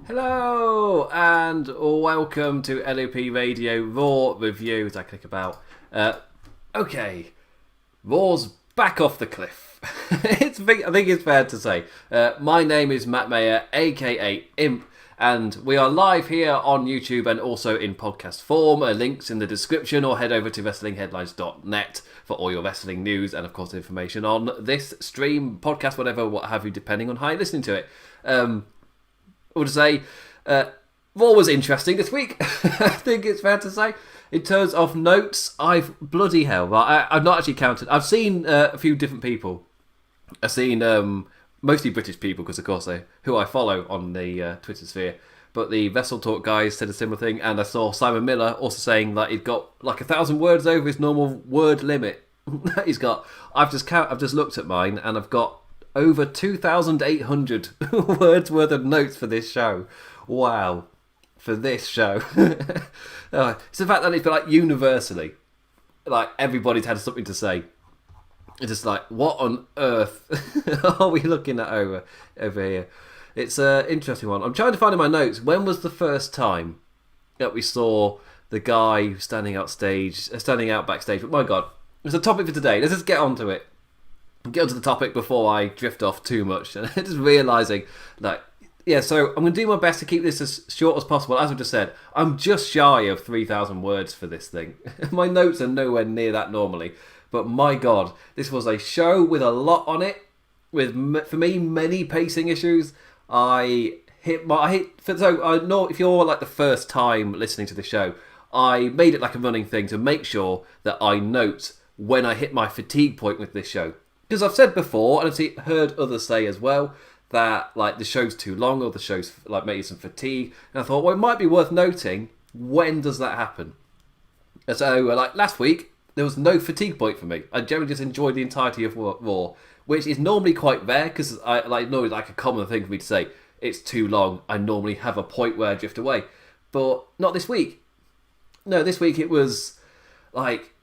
Hello and welcome to LOP Radio RAW review as I click about. Okay, Raw's back off the cliff. I think it's fair to say. My name is Maher, aka Imp, and we are live here on YouTube and also in podcast form. Links in the description, or head over to wrestlingheadlines.net for all your wrestling news and of course information on this stream, podcast, whatever, what have you, depending on how you're listening to it. I would say Raw was interesting this week. I think it's fair to say. In terms of notes, bloody hell, right? I've not actually counted. I've seen a few different people. I've seen mostly British people because, of course, who I follow on the Twitter sphere. But the Vessel Talk guys said a similar thing, and I saw Simon Miller also saying that he'd got like 1,000 words over his normal word limit. He's got. I've just looked at mine, and I've got over 2,800 words worth of notes for this show. Wow. For this show. It's the fact that it's like universally, like everybody's had something to say. It's just like, what on earth are we looking at over here? It's an interesting one. I'm trying to find in my notes, when was the first time that we saw the guy standing out backstage? But my God, it's a topic for today. Let's just get on to it. Get onto the topic before I drift off too much. And just realising that, so I'm going to do my best to keep this as short as possible. As I just said, I'm just shy of 3,000 words for this thing. My notes are nowhere near that normally. But my God, this was a show with a lot on it. With, for me, many pacing issues. So I know if you're like the first time listening to the show, I made it like a running thing to make sure that I note when I hit my fatigue point with this show. Because I've said before, and I've heard others say as well, that like the show's too long or the show's like maybe some fatigue. And I thought, well, it might be worth noting, when does that happen? And so, like last week, there was no fatigue point for me. I generally just enjoyed the entirety of Raw, which is normally quite rare, because normally like a common thing for me to say, it's too long. I normally have a point where I drift away. But not this week. No, this week it was like,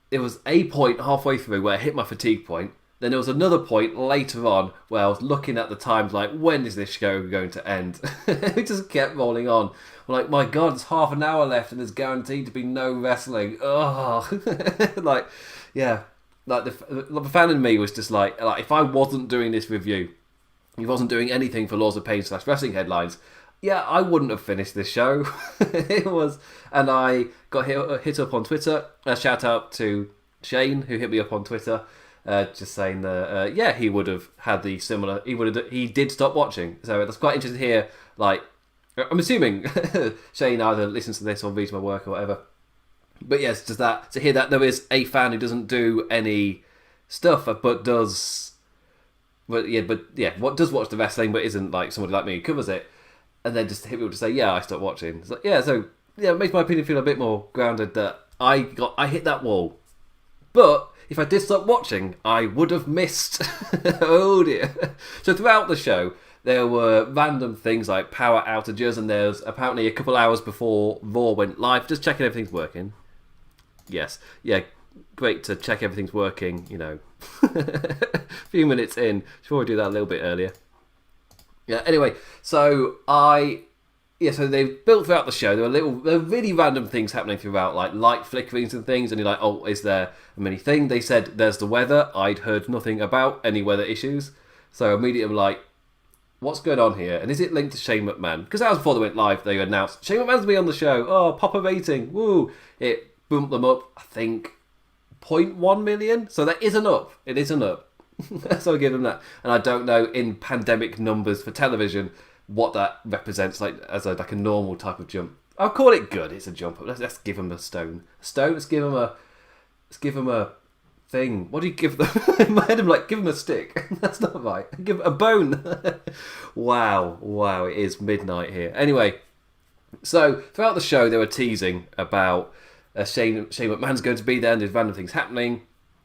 there was a point halfway through where I hit my fatigue point. Then there was another point later on where I was looking at the times like, when is this show going to end? It just kept rolling on. I'm like, my God, it's half an hour left and there's guaranteed to be no wrestling. Oh, like the fan in me was just like if I wasn't doing this review, if I wasn't doing anything for Laws of Pain / Wrestling Headlines, I wouldn't have finished this show. And I got hit up on Twitter. A shout out to Shane, who hit me up on Twitter, just saying that he would have had the similar. He did stop watching, so that's quite interesting to hear. Like, I'm assuming Shane either listens to this or reads my work or whatever. But yes, just that to hear that there is a fan who doesn't do any stuff, but does watch the wrestling, but isn't like somebody like me who covers it. And then just hit people to say, I stopped watching. So, it makes my opinion feel a bit more grounded that I hit that wall. But if I did stop watching, I would have missed. Oh dear. So throughout the show, there were random things like power outages, and there's apparently a couple hours before Raw went live, just checking everything's working. Yes. Yeah, great to check everything's working, a few minutes in. Should probably do that a little bit earlier. Yeah, anyway, so so they've built throughout the show. There were really random things happening throughout, like light flickerings and things, and you're like, oh, is there a mini thing? They said there's the weather. I'd heard nothing about any weather issues. So immediately I'm like, what's going on here? And is it linked to Shane McMahon? Because that was before they went live, they announced, Shane McMahon's going to be on the show. Oh, pop a rating. Woo. It bumped them up, I think, 0.1 million. So that is an up. It is an up. So I give them that. And I don't know in pandemic numbers for television what that represents like as a normal type of jump. I'll call it good. It's a jump. Let's give them a stone. Let's give them a thing. What do you give them? In my head I'm like, give them a stick. That's not right. Give a bone. Wow. It is midnight here. Anyway, so throughout the show they were teasing about Shane McMahon's going to be there and there's random things happening.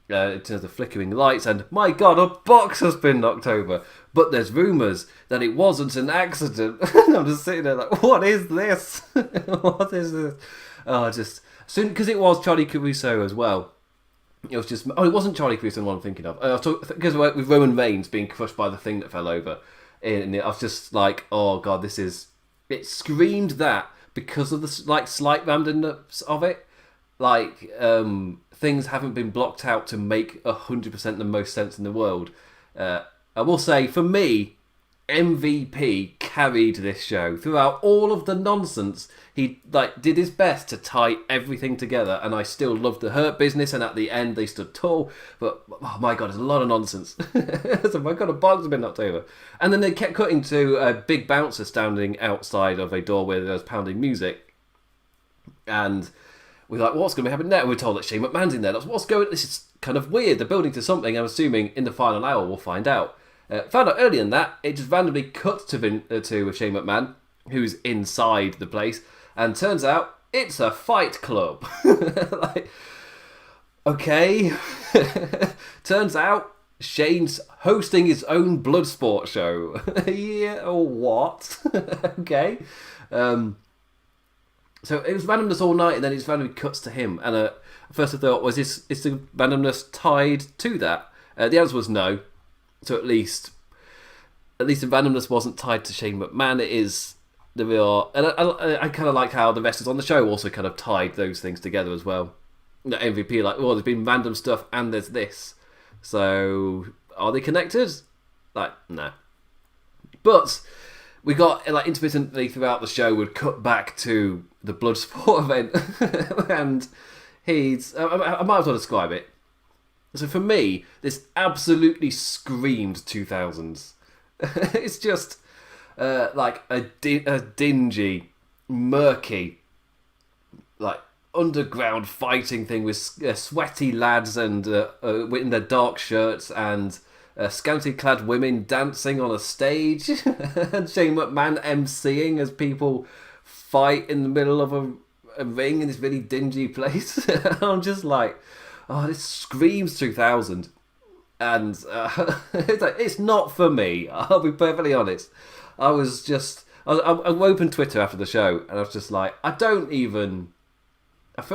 In terms of flickering lights, and my God, a box has been knocked over. But there's rumours that it wasn't an accident. I'm just sitting there like, what is this? What is this? Oh, just soon because it was Charlie Caruso as well. It was just it wasn't Charlie Caruso the one I'm thinking of. I was because with Roman Reigns being crushed by the thing that fell over. And I was just like, oh God, this is It screamed that because of the slight randomness of it. Like, things haven't been blocked out to make 100% the most sense in the world. I will say, for me, MVP carried this show throughout all of the nonsense. He did his best to tie everything together, and I still loved the Hurt Business. And at the end, they stood tall. But oh my god, there's a lot of nonsense. So my god, a box has been knocked over. And then they kept cutting to a big bouncer standing outside of a door where there was pounding music, and we're like, what's going to happen now? And we're told that Shane McMahon's in there. That's what's going. This is kind of weird. They're building to something. I'm assuming in the final hour we'll find out. Found out earlier than that, it just randomly cuts to Shane McMahon, who's inside the place, and turns out it's a fight club. Like, okay. Turns out Shane's hosting his own blood sport show. Yeah, what? Okay. So it was randomness all night, and then it just randomly cuts to him. And first I thought, is the randomness tied to that? The answer was no. So at least the randomness wasn't tied to Shane McMahon. It is the real, and I kind of like how the wrestlers on the show also kind of tied those things together as well. The MVP, like, well, there's been random stuff and there's this. So are they connected? Like, no. But we got, like, intermittently throughout the show would cut back to the Bloodsport event, and I might as well describe it. So for me, this absolutely screamed 2000s. It's just like a dingy, murky, like underground fighting thing with sweaty lads and in their dark shirts and scantily clad women dancing on a stage, and Shane McMahon emceeing as people fight in the middle of a ring in this really dingy place. I'm just like, oh, this screams 2000, and it's not for me. I'll be perfectly honest. I opened Twitter after the show, and I was just like, I feel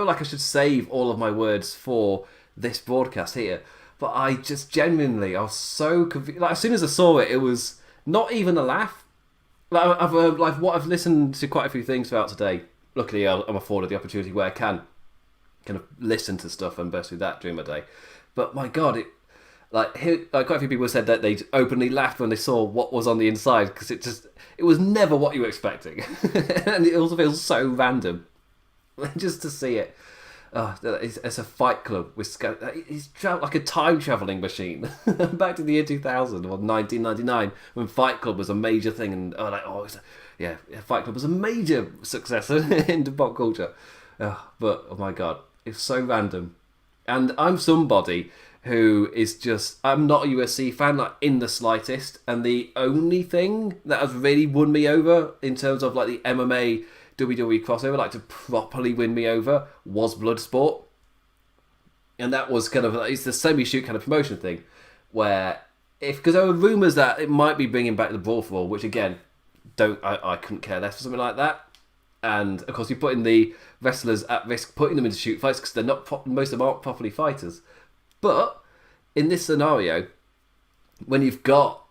like I should save all of my words for this broadcast here, but I was so confused. Like, as soon as I saw it, it was not even a laugh. Like, I've listened to quite a few things throughout today. Luckily, I'm afforded the opportunity where I can kind of listen to stuff and burst through that during my day. But my god, quite a few people said that they openly laughed when they saw what was on the inside, because it was never what you were expecting. And it also feels so random just to see it. It's a fight club with he's like a time travelling machine back to the year 2000 or 1999 when Fight Club was a major thing, and Fight Club was a major success into pop culture. But oh my god, it's so random. And I'm somebody who is I'm not a USC fan, like, in the slightest, and the only thing that has really won me over in terms of like the MMA WWE crossover, like to properly win me over, was Bloodsport. And that was kind of, it's the semi-shoot kind of promotion thing, where because there were rumours that it might be bringing back the Brawl for All, which again, I couldn't care less for something like that. And of course, you're putting the wrestlers at risk, putting them into shoot fights, because they're not most of them aren't properly fighters. But in this scenario, when you've got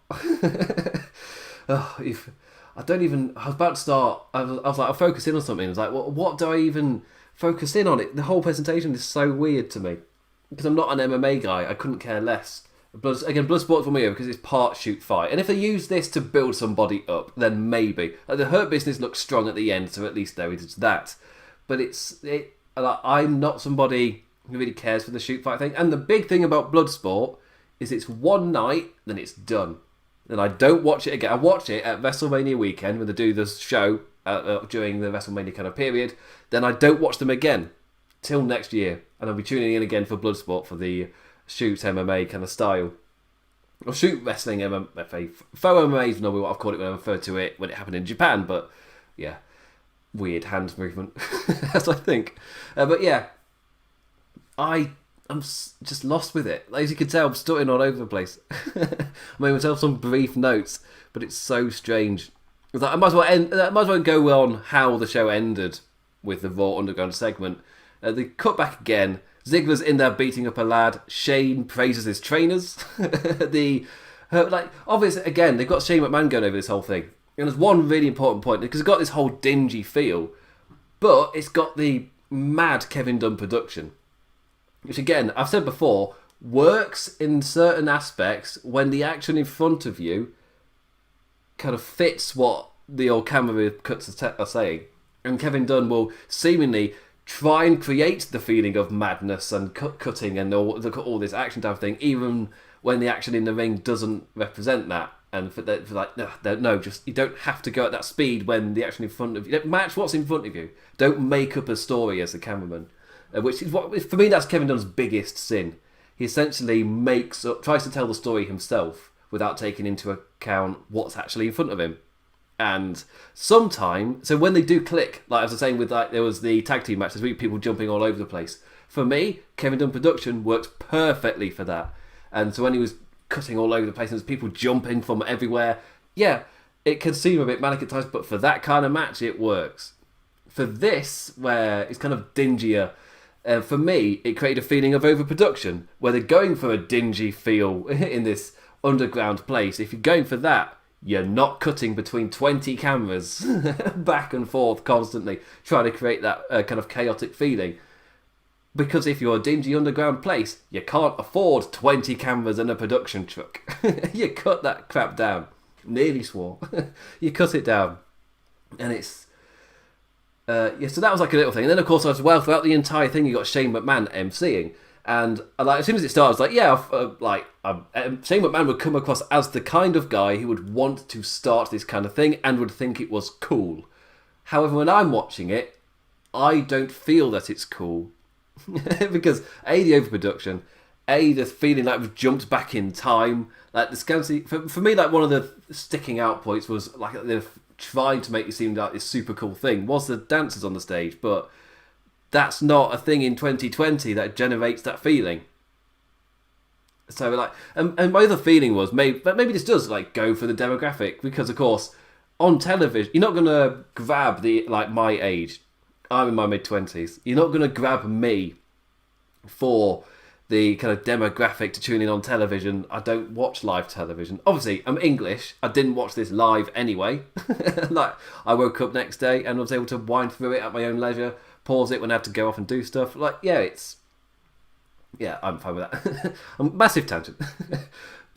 I was about to start. I was like, I'll focus in on something. I was like, what do I even focus in on? It. The whole presentation is so weird to me, because I'm not an MMA guy. I couldn't care less. Bloodsport for me because it's part shoot fight. And if they use this to build somebody up, then maybe. Like, the Hurt Business looks strong at the end, so at least there is that. But I'm not somebody who really cares for the shoot fight thing. And the big thing about Bloodsport is it's one night, then it's done. And I don't watch it again. I watch it at WrestleMania weekend when they do the show during the WrestleMania kind of period. Then I don't watch them again till next year. And I'll be tuning in again for Bloodsport for the shoot MMA kind of style. Or shoot wrestling MMA. Faux MMA is normally what I've called it when I refer to it when it happened in Japan. But yeah, weird hand movement. That's what I think. But yeah, I'm just lost with it. As you can tell, I'm stuttering all over the place. I made myself some brief notes, but it's so strange. I might as well go on how the show ended with the Raw Underground segment. They cut back again. Ziggler's in there beating up a lad. Shane praises his trainers. Obviously, again, they've got Shane McMahon going over this whole thing. And there's one really important point, because it's got this whole dingy feel, but it's got the mad Kevin Dunn production, which again, I've said before, works in certain aspects when the action in front of you kind of fits what the old camera cuts are saying. And Kevin Dunn will seemingly try and create the feeling of madness and cutting and all this action type of thing, even when the action in the ring doesn't represent that. And for like, no, just you don't have to go at that speed when the action in front of you. Don't match what's in front of you. Don't make up a story as the cameraman. Which is what, for me, that's Kevin Dunn's biggest sin. He essentially tries to tell the story himself without taking into account what's actually in front of him. And sometimes, so when they do click, like I was saying with like there was the tag team match, there's really people jumping all over the place. For me, Kevin Dunn production works perfectly for that. And so when he was cutting all over the place and there's people jumping from everywhere, yeah, it can seem a bit manic at times, but for that kind of match, it works. For this, where it's kind of dingier, for me, it created a feeling of overproduction, where they're going for a dingy feel in this underground place. If you're going for that, you're not cutting between 20 cameras back and forth constantly, trying to create that kind of chaotic feeling. Because if you're a dingy underground place, you can't afford 20 cameras and a production truck. You cut that crap down. Nearly swore. You cut it down. And it's... yeah, so that was like a little thing. And then, of course, as well, throughout the entire thing, you got Shane McMahon emceeing. And like, as soon as it started, I was like, yeah, Shane McMahon would come across as the kind of guy who would want to start this kind of thing and would think it was cool. However, when I'm watching it, I don't feel that it's cool. Because A, the overproduction, A, the feeling like we've jumped back in time. Like the scanty, for me, like one of the sticking out points was like they're trying to make it seem like this super cool thing was the dancers on the stage, but that's not a thing in 2020 that generates that feeling. So like, and my other feeling was maybe this does like go for the demographic, because of course on television you're not gonna grab the like my age. I'm in my mid-20s. You're not gonna grab me for the kind of demographic to tune in on television. I don't watch live television. Obviously, I'm English. I didn't watch this live anyway. Like, I woke up next day and was able to wind through it at my own leisure, pause it when I had to go off and do stuff. Like, yeah, I'm fine with that. Massive tangent.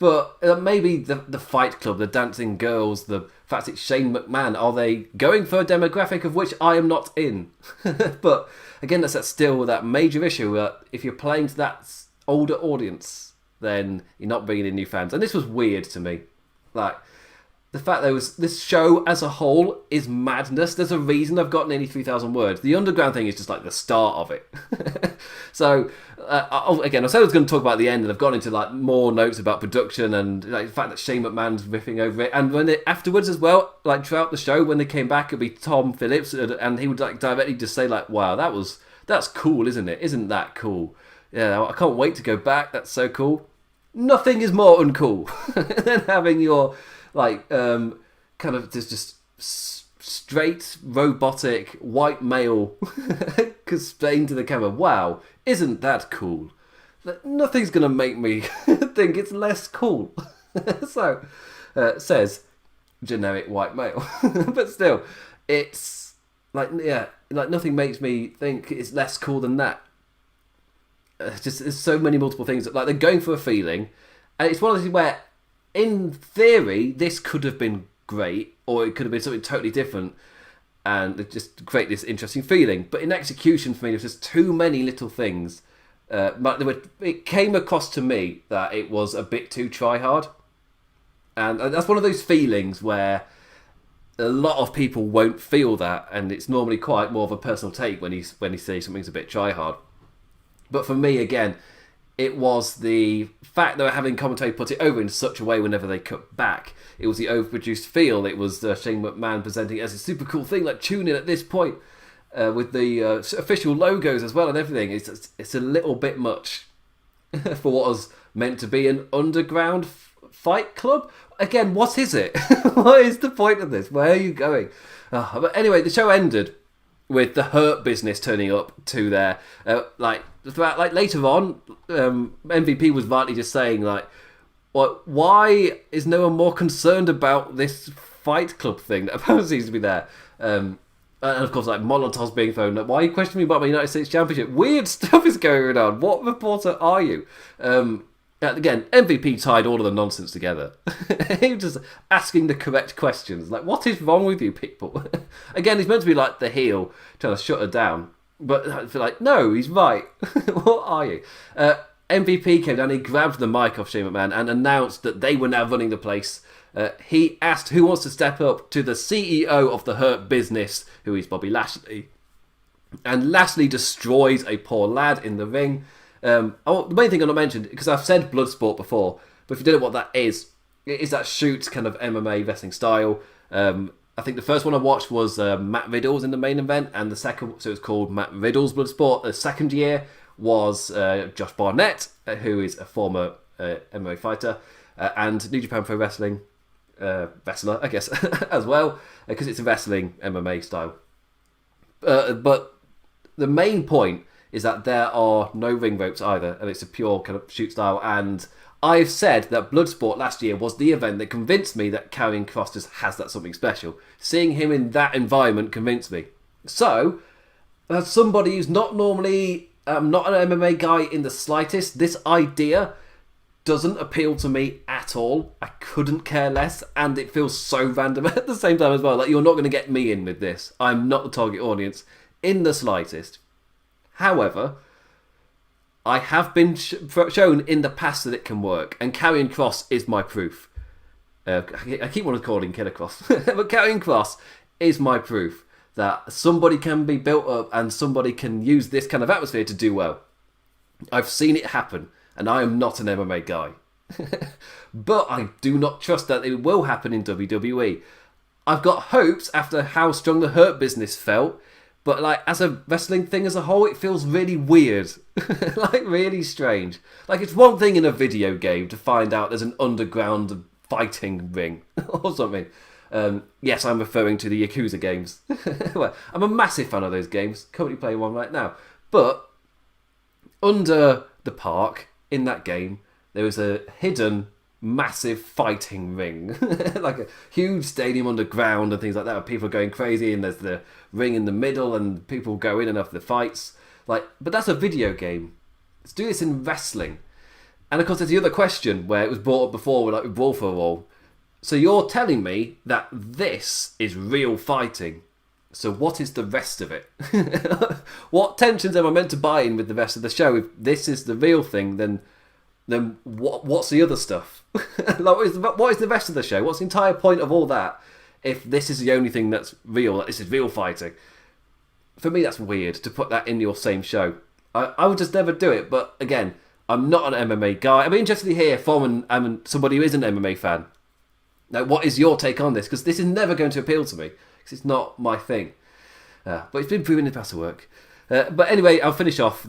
But maybe the Fight Club, the dancing girls, the fact it's Shane McMahon, are they going for a demographic of which I am not in? But again, that's still that major issue. If you're playing to that older audience, then you're not bringing in new fans. And this was weird to me. Like, the fact there was this show as a whole is madness. There's a reason I've got nearly 3,000 words. The underground thing is just like the start of it. So again, I said I was going to talk about the end, and I've gone into like more notes about production and like the fact that Shane McMahon's riffing over it. And when afterwards as well, like throughout the show, when they came back, it'd be Tom Phillips, and he would like directly just say like, "Wow, that's cool, isn't it? Isn't that cool? Yeah, I can't wait to go back. That's so cool." Nothing is more uncool than having your like kind of just straight robotic white male saying to the camera, "Wow, isn't that cool?" Nothing's gonna make me think it's less cool. So says generic white male. But still, it's like, yeah, like nothing makes me think it's less cool than that. Just there's so many multiple things that, like, they're going for a feeling, and it's one of those things where in theory this could have been great, or it could have been something totally different and just create this interesting feeling, but in execution for me there's just too many little things. It came across to me that it was a bit too try hard, and that's one of those feelings where a lot of people won't feel that, and it's normally quite more of a personal take when he says something's a bit try hard. But for me, again, it was the fact that having commentary put it over in such a way whenever they cut back. It was the overproduced feel. It was Shane McMahon presenting it as a super cool thing, like tune in at this point, with the official logos as well and everything. It's a little bit much for what was meant to be an underground fight club. Again, what is it? What is the point of this? Where are you going? But anyway, the show ended with the Hurt Business turning up to there. Later on, MVP was rightly just saying, like, why is no one more concerned about this Fight Club thing that apparently seems to be there. And of course, like Molotov's being thrown up. Why are you questioning me about my United States Championship? Weird stuff is going on. What reporter are you? Again, MVP tied all of the nonsense together. He was just asking the correct questions. Like, what is wrong with you people? Again, he's meant to be like the heel, trying to shut her down. But I feel like, no, he's right. What are you? MVP came down, he grabbed the mic off Shane McMahon and announced that they were now running the place. He asked who wants to step up to the CEO of the Hurt Business, who is Bobby Lashley. And Lashley destroys a poor lad in the ring. The main thing I not mentioned, because I've said Bloodsport before, but if you don't know what that is, it is that shoot kind of MMA wrestling style. I think the first one I watched was Matt Riddle's in the main event, and the second, so it's called Matt Riddle's Bloodsport. The second year was Josh Barnett, who is a former MMA fighter, and New Japan Pro Wrestling wrestler, I guess, as well, because it's a wrestling MMA style. But the main point is that there are no ring ropes either, and it's a pure kind of shoot style. And I've said that Bloodsport last year was the event that convinced me that Karrion Kross just has that something special. Seeing him in that environment convinced me. So, as somebody who's not normally not an MMA guy in the slightest, this idea doesn't appeal to me at all. I couldn't care less, and it feels so random at the same time as well. Like, you're not going to get me in with this. I'm not the target audience in the slightest. However, I have been shown in the past that it can work, and Karrion Kross is my proof. I keep wanting to call him Killer Kross, but Karrion Kross is my proof that somebody can be built up and somebody can use this kind of atmosphere to do well. I've seen it happen, and I am not an MMA guy. But I do not trust that it will happen in WWE. I've got hopes after how strong the Hurt Business felt, but like as a wrestling thing as a whole, it feels really weird. Like really strange. Like it's one thing in a video game to find out there's an underground fighting ring or something. Yes, I'm referring to the Yakuza games. Well, I'm a massive fan of those games. Currently playing one right now. But under the park in that game, there was a hidden massive fighting ring. Like a huge stadium underground and things like that where people are going crazy, and there's the ring in the middle and people go in and after the fights. Like, but that's a video game. Let's do this in wrestling. And of course there's the other question where it was brought up before, like with Brawl for All. So you're telling me that this is real fighting. So what is the rest of it? What tensions am I meant to buy in with the rest of the show? If this is the real thing, then what's the other stuff? Like, what is the rest of the show? What's the entire point of all that if this is the only thing that's real, that this is real fighting? For me, that's weird to put that in your same show. I would just never do it, but again, I'm not an MMA guy. I'd be interested to hear from somebody who is an MMA fan. Now, what is your take on this? Because this is never going to appeal to me, because it's not my thing. But it's been proven in the past to work. But anyway, I'll finish off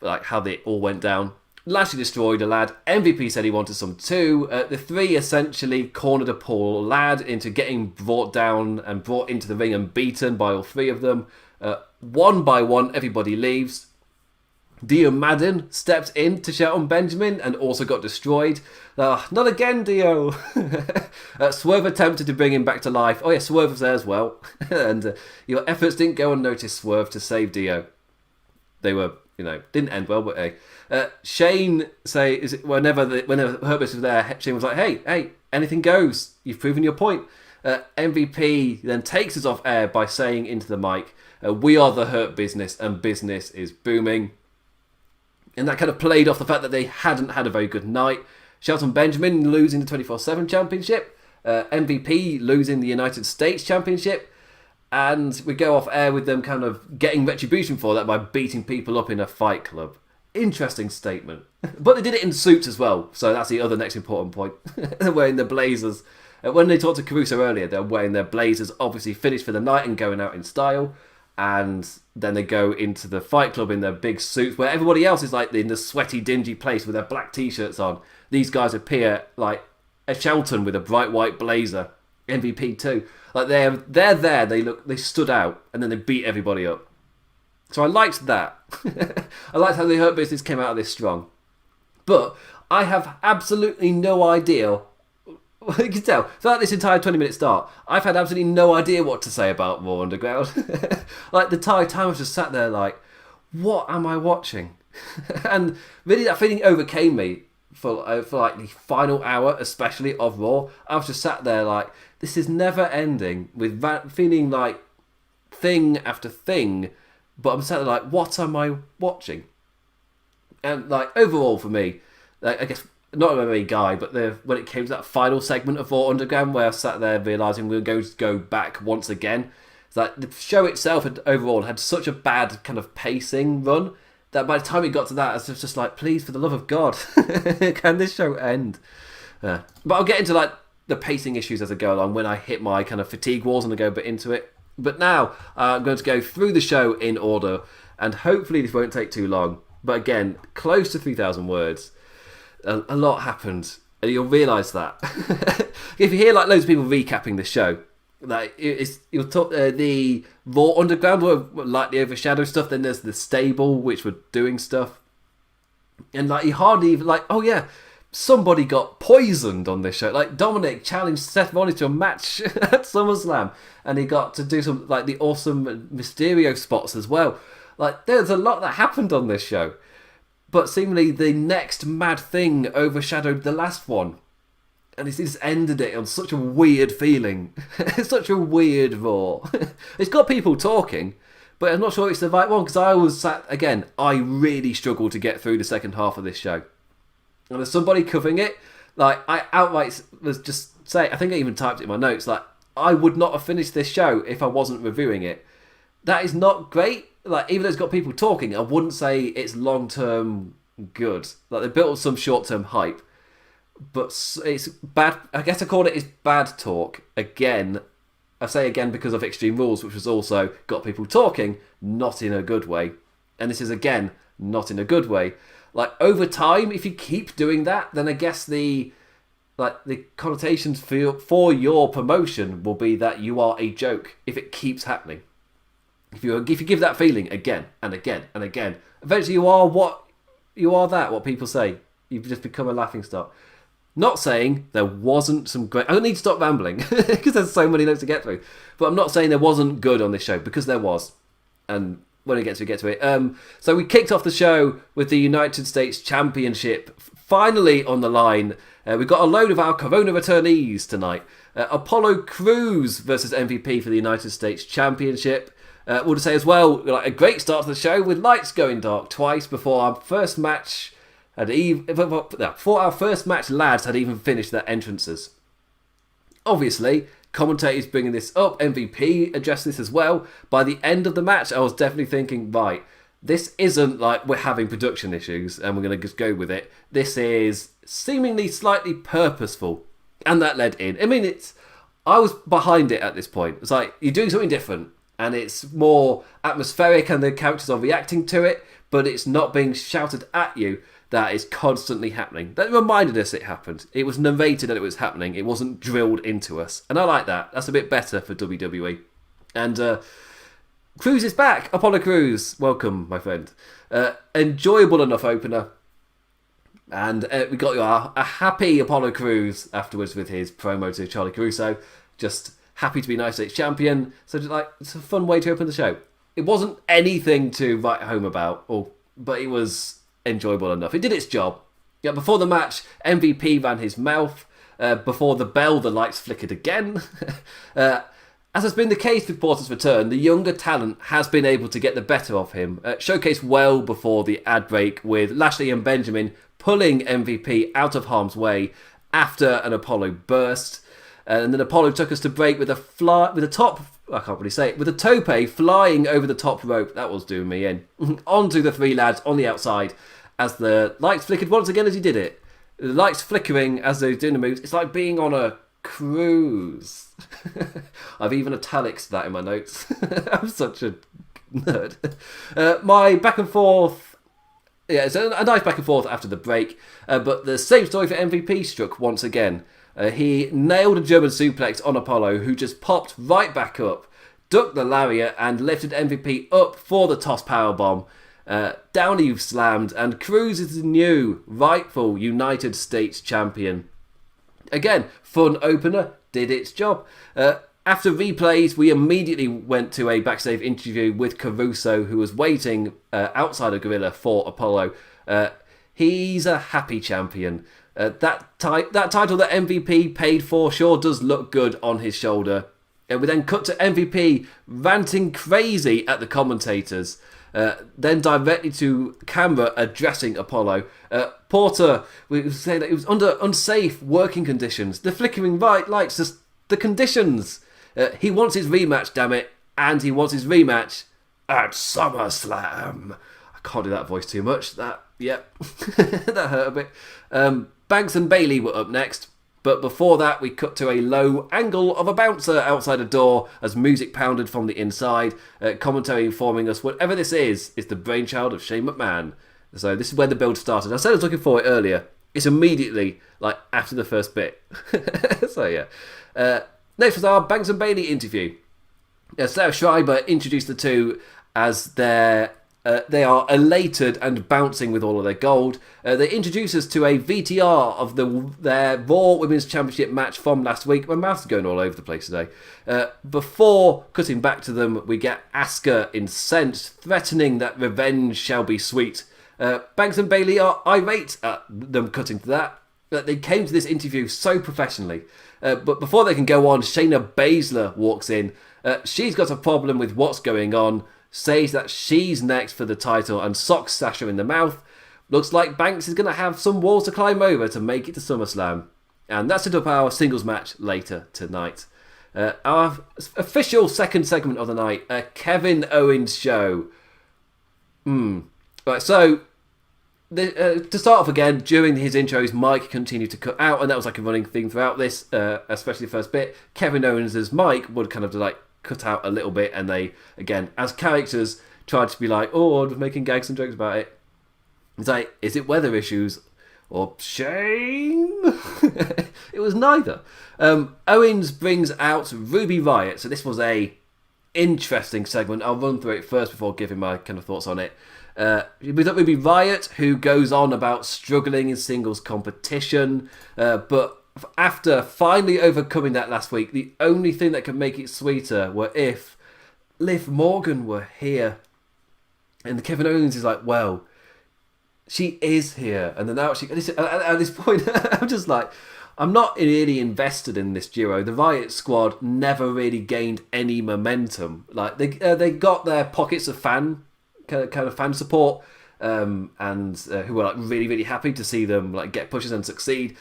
how they all went down. Lashley destroyed a lad. MVP said he wanted some too. The three essentially cornered a poor lad into getting brought down and brought into the ring and beaten by all three of them. One by one, everybody leaves. Dio Madden stepped in to Shelton Benjamin and also got destroyed. Not again, Dio. Swerve attempted to bring him back to life. Oh yeah, Swerve was there as well. And your efforts didn't go unnoticed, Swerve, to save Dio. They were, didn't end well, but hey. Shane whenever Herbert was there, Shane was like, hey, anything goes. You've proven your point. MVP then takes us off air by saying into the mic, we are the Hurt Business and business is booming. And that kind of played off the fact that they hadn't had a very good night. Shelton Benjamin losing the 24/7 championship. MVP losing the United States championship. And we go off air with them kind of getting retribution for that by beating people up in a fight club. Interesting statement. But they did it in suits as well. So that's the other next important point. They're wearing their blazers. When they talked to Caruso earlier, they're wearing their blazers, obviously finished for the night and going out in style. And then they go into the fight club in their big suits where everybody else is like in the sweaty, dingy place with their black t-shirts on. These guys appear like a Shelton with a bright white blazer. MVP too. Like they're there, they stood out, and then they beat everybody up. So I liked that. I liked how the Hurt Business came out of this strong. But I have absolutely no idea You can tell, throughout this entire 20-minute start, I've had absolutely no idea what to say about Raw Underground. Like, the entire time I was just sat there like, what am I watching? And really that feeling overcame me for like the final hour, especially of Raw. I was just sat there like, this is never ending, with that feeling like thing after thing, but I'm sat there like, what am I watching? And like, overall for me, like, I guess, not an MMA guy, but when it came to that final segment of Raw Underground, where I sat there realising we were going to go back once again, it's like the show itself overall had such a bad kind of pacing run that by the time it got to that, I was just like, please, for the love of God, can this show end? But I'll get into like the pacing issues as I go along when I hit my kind of fatigue walls and I go a bit into it. But now I'm going to go through the show in order, and hopefully this won't take too long. But again, close to 3,000 words. A lot happened, and you'll realise that. If you hear like loads of people recapping the show, like you'll talk the Raw Underground were lightly overshadow stuff. Then there's the stable, which were doing stuff, and like you hardly even like, oh yeah, somebody got poisoned on this show. Like Dominic challenged Seth Rollins to a match at SummerSlam, and he got to do some like the awesome Mysterio spots as well. Like there's a lot that happened on this show. But seemingly the next mad thing overshadowed the last one. And it's just ended it on such a weird feeling. It's such a weird Raw. It's got people talking, but I'm not sure it's the right one, because I was sat, again, I really struggled to get through the second half of this show. And there's somebody covering it, like, I outright was just saying, I think I even typed it in my notes, like, I would not have finished this show if I wasn't reviewing it. That is not great. Like, even though it's got people talking, I wouldn't say it's long-term good. Like, they built up some short-term hype. But it's bad. I guess I call it is bad talk. Again, I say again because of Extreme Rules, which was also got people talking, not in a good way. And this is, again, not in a good way. Like, over time, if you keep doing that, then I guess the connotations for your promotion will be that you are a joke if it keeps happening. If you give that feeling again and again and again, eventually you are what people say. You've just become a laughingstock. Not saying there wasn't some great... I don't need to stop rambling because there's so many notes to get through. But I'm not saying there wasn't good on this show, because there was. And when we get to it. So we kicked off the show with the United States Championship finally on the line. We got a load of our Corona returnees tonight. Apollo Crews versus MVP for the United States Championship. We'll just say as well, like a great start to the show with lights going dark twice before our first match lads had even finished their entrances. Obviously, commentators bringing this up, MVP addressed this as well. By the end of the match, I was definitely thinking, right, this isn't like we're having production issues and we're going to just go with it. This is seemingly slightly purposeful, and that led in. I mean, I was behind it at this point. It's like, you're doing something different, and it's more atmospheric and the characters are reacting to it, but it's not being shouted at you. That is constantly happening. That reminded us it happened. It was narrated that it was happening. It wasn't drilled into us. And I like that. That's a bit better for WWE. And Crews is back. Apollo Crews. Welcome, my friend. Enjoyable enough opener. And we got a happy Apollo Crews afterwards with his promo to Charlie Caruso. Just happy to be United States champion. So it's a fun way to open the show. It wasn't anything to write home about, but it was enjoyable enough. It did its job. Yeah, before the match, MVP ran his mouth. Before the bell, the lights flickered again. As has been the case with Porter's return, the younger talent has been able to get the better of him. Showcased well before the ad break, with Lashley and Benjamin pulling MVP out of harm's way after an Apollo burst. And then Apollo took us to break with a tope flying over the top rope. That was doing me in. Onto the three lads on the outside as the lights flickered once again as he did it. The lights flickering as they were doing the moves. It's like being on a cruise. I've even italics that in my notes. I'm such a nerd. My back and forth... Yeah, it's a nice back and forth after the break. But the same story for MVP struck once again. He nailed a German suplex on Apollo, who just popped right back up, ducked the lariat, and lifted MVP up for the toss powerbomb. Down he slammed, and Crews is the new rightful United States champion. Again, fun opener, did its job. After replays, we immediately went to a backstage interview with Caruso, who was waiting outside of Gorilla for Apollo. He's a happy champion. That title that MVP paid for sure does look good on his shoulder. We then cut to MVP ranting crazy at the commentators. Then directly to camera addressing Apollo. Porter was saying that it was under unsafe working conditions. The flickering white lights, just the conditions. He wants his rematch, damn it. And he wants his rematch at SummerSlam. I can't do that voice too much. That hurt a bit. Banks and Bayley were up next. But before that, we cut to a low angle of a bouncer outside a door as music pounded from the inside. Commentary informing us whatever this is the brainchild of Shane McMahon. So this is where the build started. I said I was looking for it earlier. It's immediately like after the first bit. So yeah. Next was our Banks and Bayley interview. Sarah Schreiber introduced the two as they are elated and bouncing with all of their gold. They introduce us to a VTR of their Raw Women's Championship match from last week. My mouth's going all over the place today. Before cutting back to them, we get Asuka incensed, threatening that revenge shall be sweet. Banks and Bayley are irate at them cutting to that. They came to this interview so professionally. But before they can go on, Shayna Basler walks in. She's got a problem with what's going on, says that she's next for the title and socks Sasha in the mouth. Looks like Banks is going to have some walls to climb over to make it to SummerSlam. And that's set up our singles match later tonight. Our official second segment of the night, Kevin Owens show. Right, so to start off again, during his intros, Mike continued to cut out, and that was like a running theme throughout this, especially the first bit. Kevin Owens' Mike would kind of like cut out a little bit, and they, again, as characters, tried to be like, oh, I'm making gags and jokes about it. It's like, is it weather issues or shame? It was neither. Owens brings out Ruby Riott, so this was a interesting segment. I'll run through it first before giving my kind of thoughts on it. We've got Ruby Riott, who goes on about struggling in singles competition, but after finally overcoming that last week, the only thing that could make it sweeter were if Liv Morgan were here. And Kevin Owens is like, well, she is here. And then now at this point, I'm just like, I'm not really invested in this duo. The Riott Squad never really gained any momentum. Like they got their pockets of fan support, and who were like really, really happy to see them like get pushes and succeed.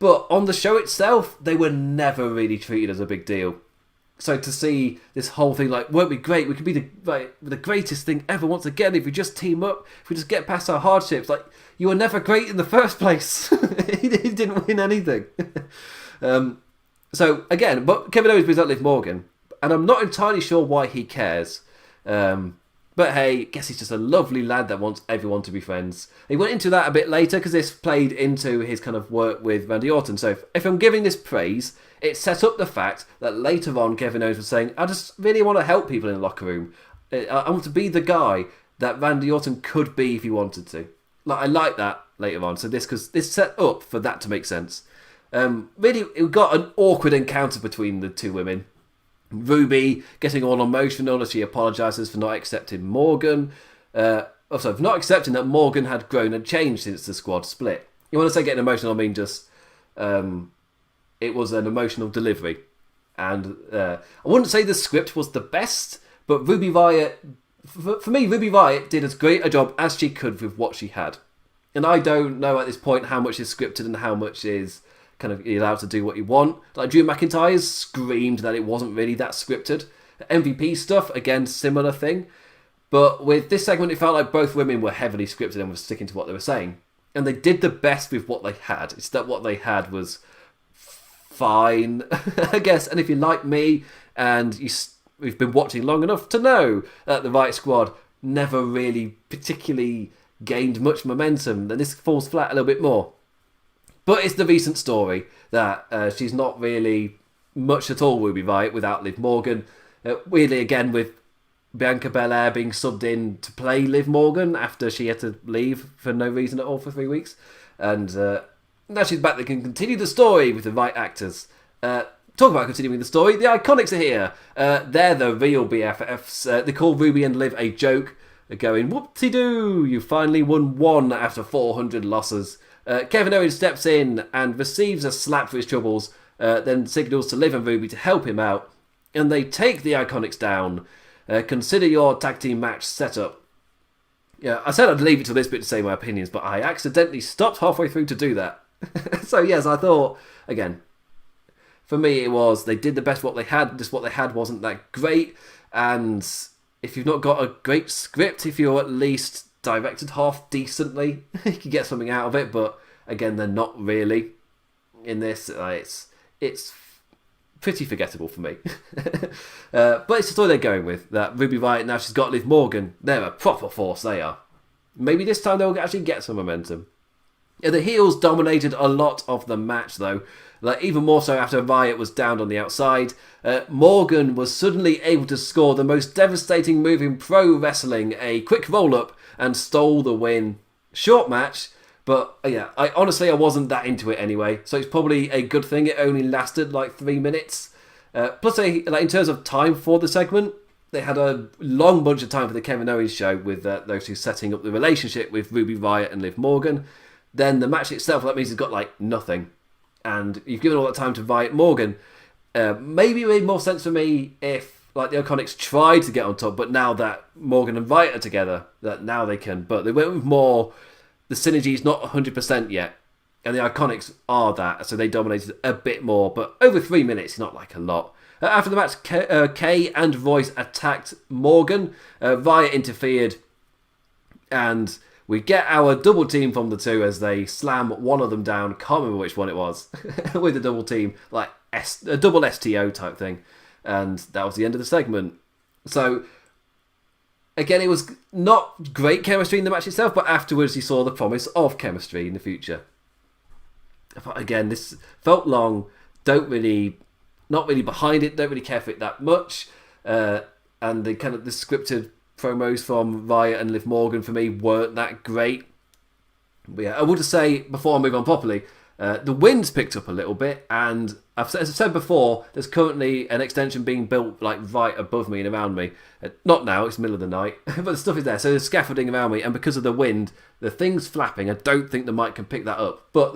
But on the show itself, they were never really treated as a big deal. So to see this whole thing like, won't be great, we could be the greatest thing ever once again if we just team up, if we just get past our hardships. Like, you were never great in the first place. He didn't win anything. So again, but Kevin Owens brings out Liv Morgan, and I'm not entirely sure why he cares. But hey, guess he's just a lovely lad that wants everyone to be friends. He went into that a bit later because this played into his kind of work with Randy Orton. So if I'm giving this praise, it set up the fact that later on Kevin Owens was saying, I just really want to help people in the locker room. I want to be the guy that Randy Orton could be if he wanted to. Like, I like that later on. So this set up for that to make sense. Really, it got an awkward encounter between the two women. Ruby getting all emotional as she apologises for not accepting Morgan. For not accepting that Morgan had grown and changed since the squad split. You want to say getting emotional, I mean just it was an emotional delivery. And I wouldn't say the script was the best, but Ruby Riott, for me, Ruby Riott did as great a job as she could with what she had. And I don't know at this point how much is scripted and how much is kind of allowed to do what you want. Like Drew McIntyre screamed that it wasn't really that scripted. MVP stuff, again, similar thing. But with this segment, it felt like both women were heavily scripted and were sticking to what they were saying. And they did the best with what they had. It's that what they had was fine, I guess. And if you're like me and we've been watching long enough to know that the Riott Squad never really particularly gained much momentum, then this falls flat a little bit more. But it's the recent story that she's not really much at all Ruby Riott without Liv Morgan. Weirdly, again, with Bianca Belair being subbed in to play Liv Morgan after she had to leave for no reason at all for 3 weeks. And Now she's back, they can continue the story with the right actors. Talk about continuing the story. The Iconics are here. They're the real BFFs. They call Ruby and Liv a joke. They're going, whoop-de-doo, you finally won one after 400 losses. Kevin Owens steps in and receives a slap for his troubles, then signals to Liv and Ruby to help him out. And they take the Iconics down. Consider your tag team match set up. Yeah, I said I'd leave it to this bit to say my opinions, but I accidentally stopped halfway through to do that. So yes, I thought, again, for me it was, they did the best what they had, just what they had wasn't that great, and if you've not got a great script, if you're at least directed half decently, you can get something out of it, but again, they're not really in this. It's pretty forgettable for me. But it's the story they're going with, that Ruby Riott, now she's got Liv Morgan, they're a proper force, they are. Maybe this time they'll actually get some momentum. Yeah, the heels dominated a lot of the match though, like even more so after Riott was downed on the outside. Morgan was suddenly able to score the most devastating move in pro wrestling, a quick roll-up, and stole the win. Short match, but yeah, I wasn't that into it anyway, so it's probably a good thing it only lasted like 3 minutes. Plus, in terms of time for the segment, they had a long bunch of time for the Kevin Owens show with those two setting up the relationship with Ruby Riott and Liv Morgan. Then the match itself, that means it's got like nothing. And you've given all that time to Riott Morgan. Maybe it made more sense for me if like the Iconics tried to get on top, but now that Morgan and Riott are together, that now they can. But they went with more, the synergy's not 100% yet. And the Iconics are that, so they dominated a bit more. But over 3 minutes, not like a lot. After the match, Kay and Royce attacked Morgan. Riott interfered, and we get our double team from the two as they slam one of them down. Can't remember which one it was. With a double team, like a double STO type thing. And that was the end of the segment. So, again, it was not great chemistry in the match itself, but afterwards you saw the promise of chemistry in the future. But again, this felt long. Not really behind it. Don't really care for it that much. And the scripted promos from Riott and Liv Morgan for me weren't that great. But yeah, I would just say, before I move on properly, the wind's picked up a little bit, and as I've said before, there's currently an extension being built like right above me and around me. Not now, it's the middle of the night, but the stuff is there, so there's scaffolding around me, and because of the wind, the thing's flapping. I don't think the mic can pick that up, but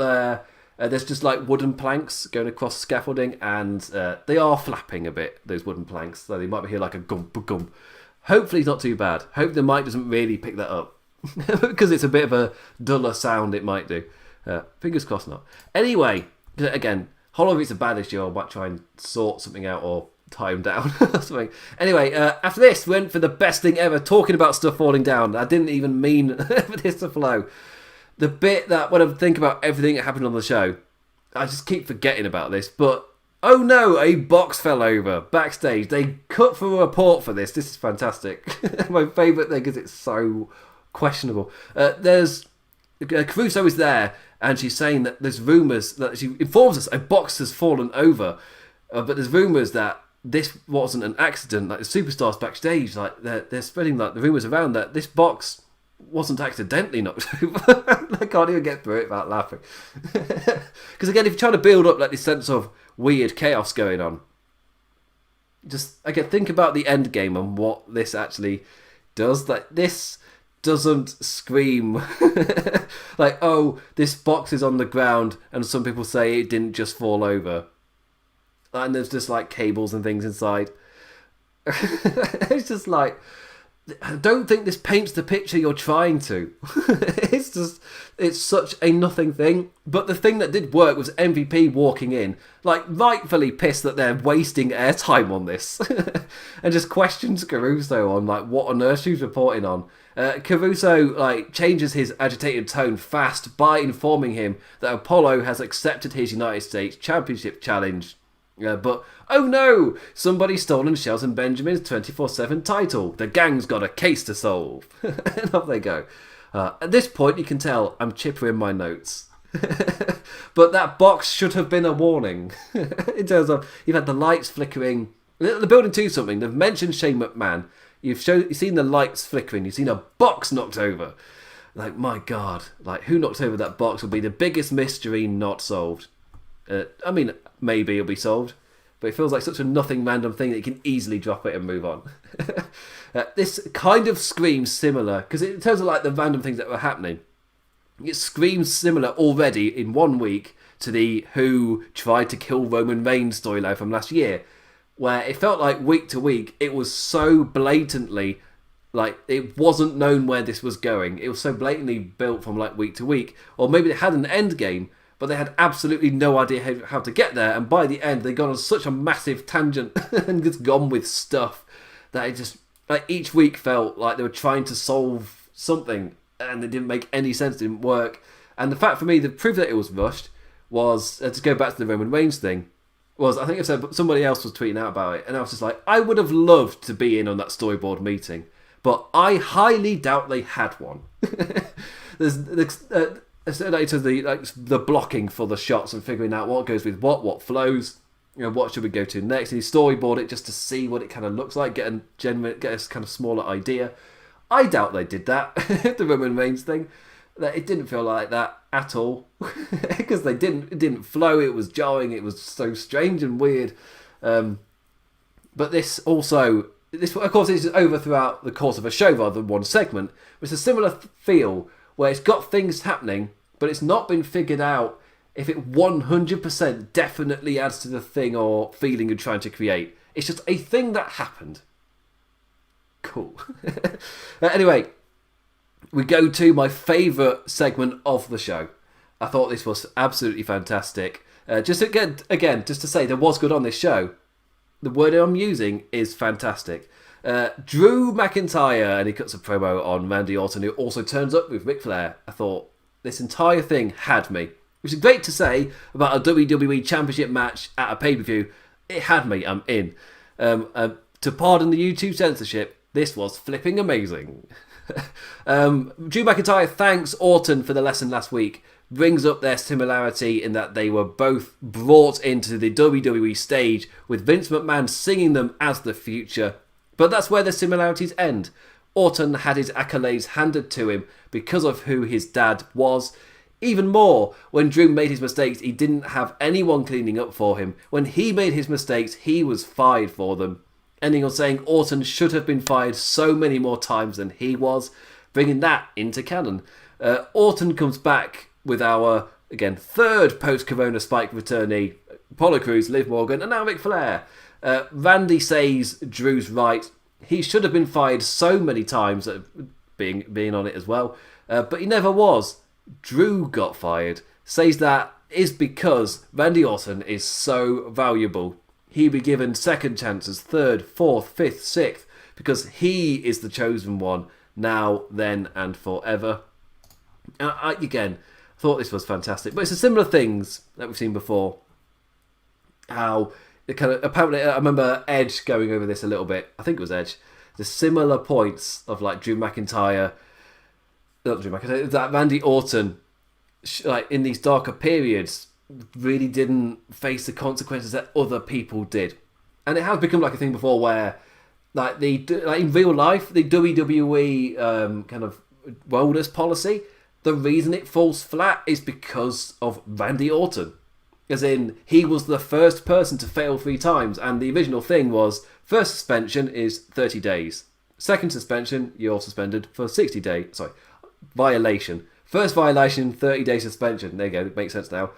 there's just like wooden planks going across scaffolding, and they are flapping a bit, those wooden planks, so they might be here like a gum. Hopefully it's not too bad. Hope the mic doesn't really pick that up. Because it's a bit of a duller sound, it might do. Fingers crossed not. Anyway, again, how long if it's a bad issue, I might try and sort something out or tie them down or something. Anyway, after this, we went for the best thing ever, talking about stuff falling down. I didn't even mean for this to flow. The bit that, when I think about everything that happened on the show, I just keep forgetting about this, but oh no, a box fell over backstage. They cut for a report for this. This is fantastic. My favourite thing is it's so questionable. There's Caruso is there, and she's saying that there's rumours that she informs us a box has fallen over, but there's rumours that this wasn't an accident. Like the superstars backstage, like they're spreading like the rumours around that this box wasn't accidentally knocked over. I can't even get through it without laughing. Because again, if you're trying to build up like this sense of weird chaos going on, just again think about the end game and what this actually does. Like this doesn't scream like, oh, this box is on the ground and some people say it didn't just fall over and there's just like cables and things inside. It's just like, I don't think this paints the picture you're trying to. It's such a nothing thing. But the thing that did work was MVP walking in, like rightfully pissed that they're wasting airtime on this, and just questions Caruso on like what on earth she's reporting on. Caruso like changes his agitated tone fast by informing him that Apollo has accepted his United States Championship challenge. But, oh no, somebody's stolen Shelton Benjamin's 24/7 title. The gang's got a case to solve. And off they go. At this point, you can tell I'm chipper in my notes. But that box should have been a warning. In terms of, you've had the lights flickering. They're building to something. They've mentioned Shane McMahon. You've seen the lights flickering. You've seen a box knocked over. Like, my God, like, who knocked over that box will be the biggest mystery not solved. I mean, maybe it'll be solved, but it feels like such a nothing random thing that you can easily drop it and move on. This kind of screams similar, because in terms of like the random things that were happening, it screams similar already in 1 week to the Who tried to kill Roman Reigns storyline from last year, where it felt like week to week it was so blatantly, like, it wasn't known where this was going. It was so blatantly built from like week to week, or maybe they had an end game, but they had absolutely no idea how to get there, and by the end they'd gone on such a massive tangent and just gone with stuff that it just, like, each week felt like they were trying to solve something and it didn't make any sense, didn't work. And the fact for me, the proof that it was rushed was, to go back to the Roman Reigns thing, was, I think I said, somebody else was tweeting out about it, and I was just like, I would have loved to be in on that storyboard meeting, but I highly doubt they had one. There's the blocking for the shots and figuring out what goes with what flows, what should we go to next, and you storyboard it just to see what it kind of looks like, get a kind of smaller idea. I doubt they did that, the Roman Reigns thing. It didn't feel like that at all, because it didn't flow, it was jarring, it was so strange and weird. But this also, of course, is over throughout the course of a show rather than one segment. It's a similar feel where it's got things happening, but it's not been figured out if it 100% definitely adds to the thing or feeling you're trying to create. It's just a thing that happened. Cool. Anyway, we go to my favourite segment of the show. I thought this was absolutely fantastic. Just to say there was good on this show. The word I'm using is fantastic. Drew McIntyre, and he cuts a promo on Randy Orton, who also turns up with Ric Flair. I thought this entire thing had me, which is great to say about a WWE Championship match at a pay-per-view. It had me. I'm in. To pardon the YouTube censorship, this was flipping amazing. Drew McIntyre thanks Orton for the lesson last week, brings up their similarity in that they were both brought into the WWE stage with Vince McMahon singing them as the future. But that's where the similarities end. Orton had his accolades handed to him because of who his dad was. Even more, when Drew made his mistakes, he didn't have anyone cleaning up for him. When he made his mistakes, he was fired for them. Ending on saying Orton should have been fired so many more times than he was, bringing that into canon. Orton comes back with our, again, third post-Corona Spike returnee, Apollo Crews, Liv Morgan, and now Ric Flair. Randy says Drew's right. He should have been fired so many times, being on it as well, but he never was. Drew got fired. Says that is because Randy Orton is so valuable. He'd be given second chances, third, fourth, fifth, sixth, because he is the chosen one now, then, and forever. I thought this was fantastic. But it's the similar things that we've seen before. How it kind of, apparently, I remember Edge going over this a little bit. I think it was Edge. The similar points of like that Randy Orton, like in these darker periods, really didn't face the consequences that other people did. And it has become like a thing before where, like in real life, the WWE kind of wellness policy, the reason it falls flat is because of Randy Orton. As in, he was the first person to fail 3 times, and the original thing was, first suspension is 30 days. Second suspension, you're suspended for 60 days. Sorry, violation. First violation, 30-day suspension. There you go, it makes sense now.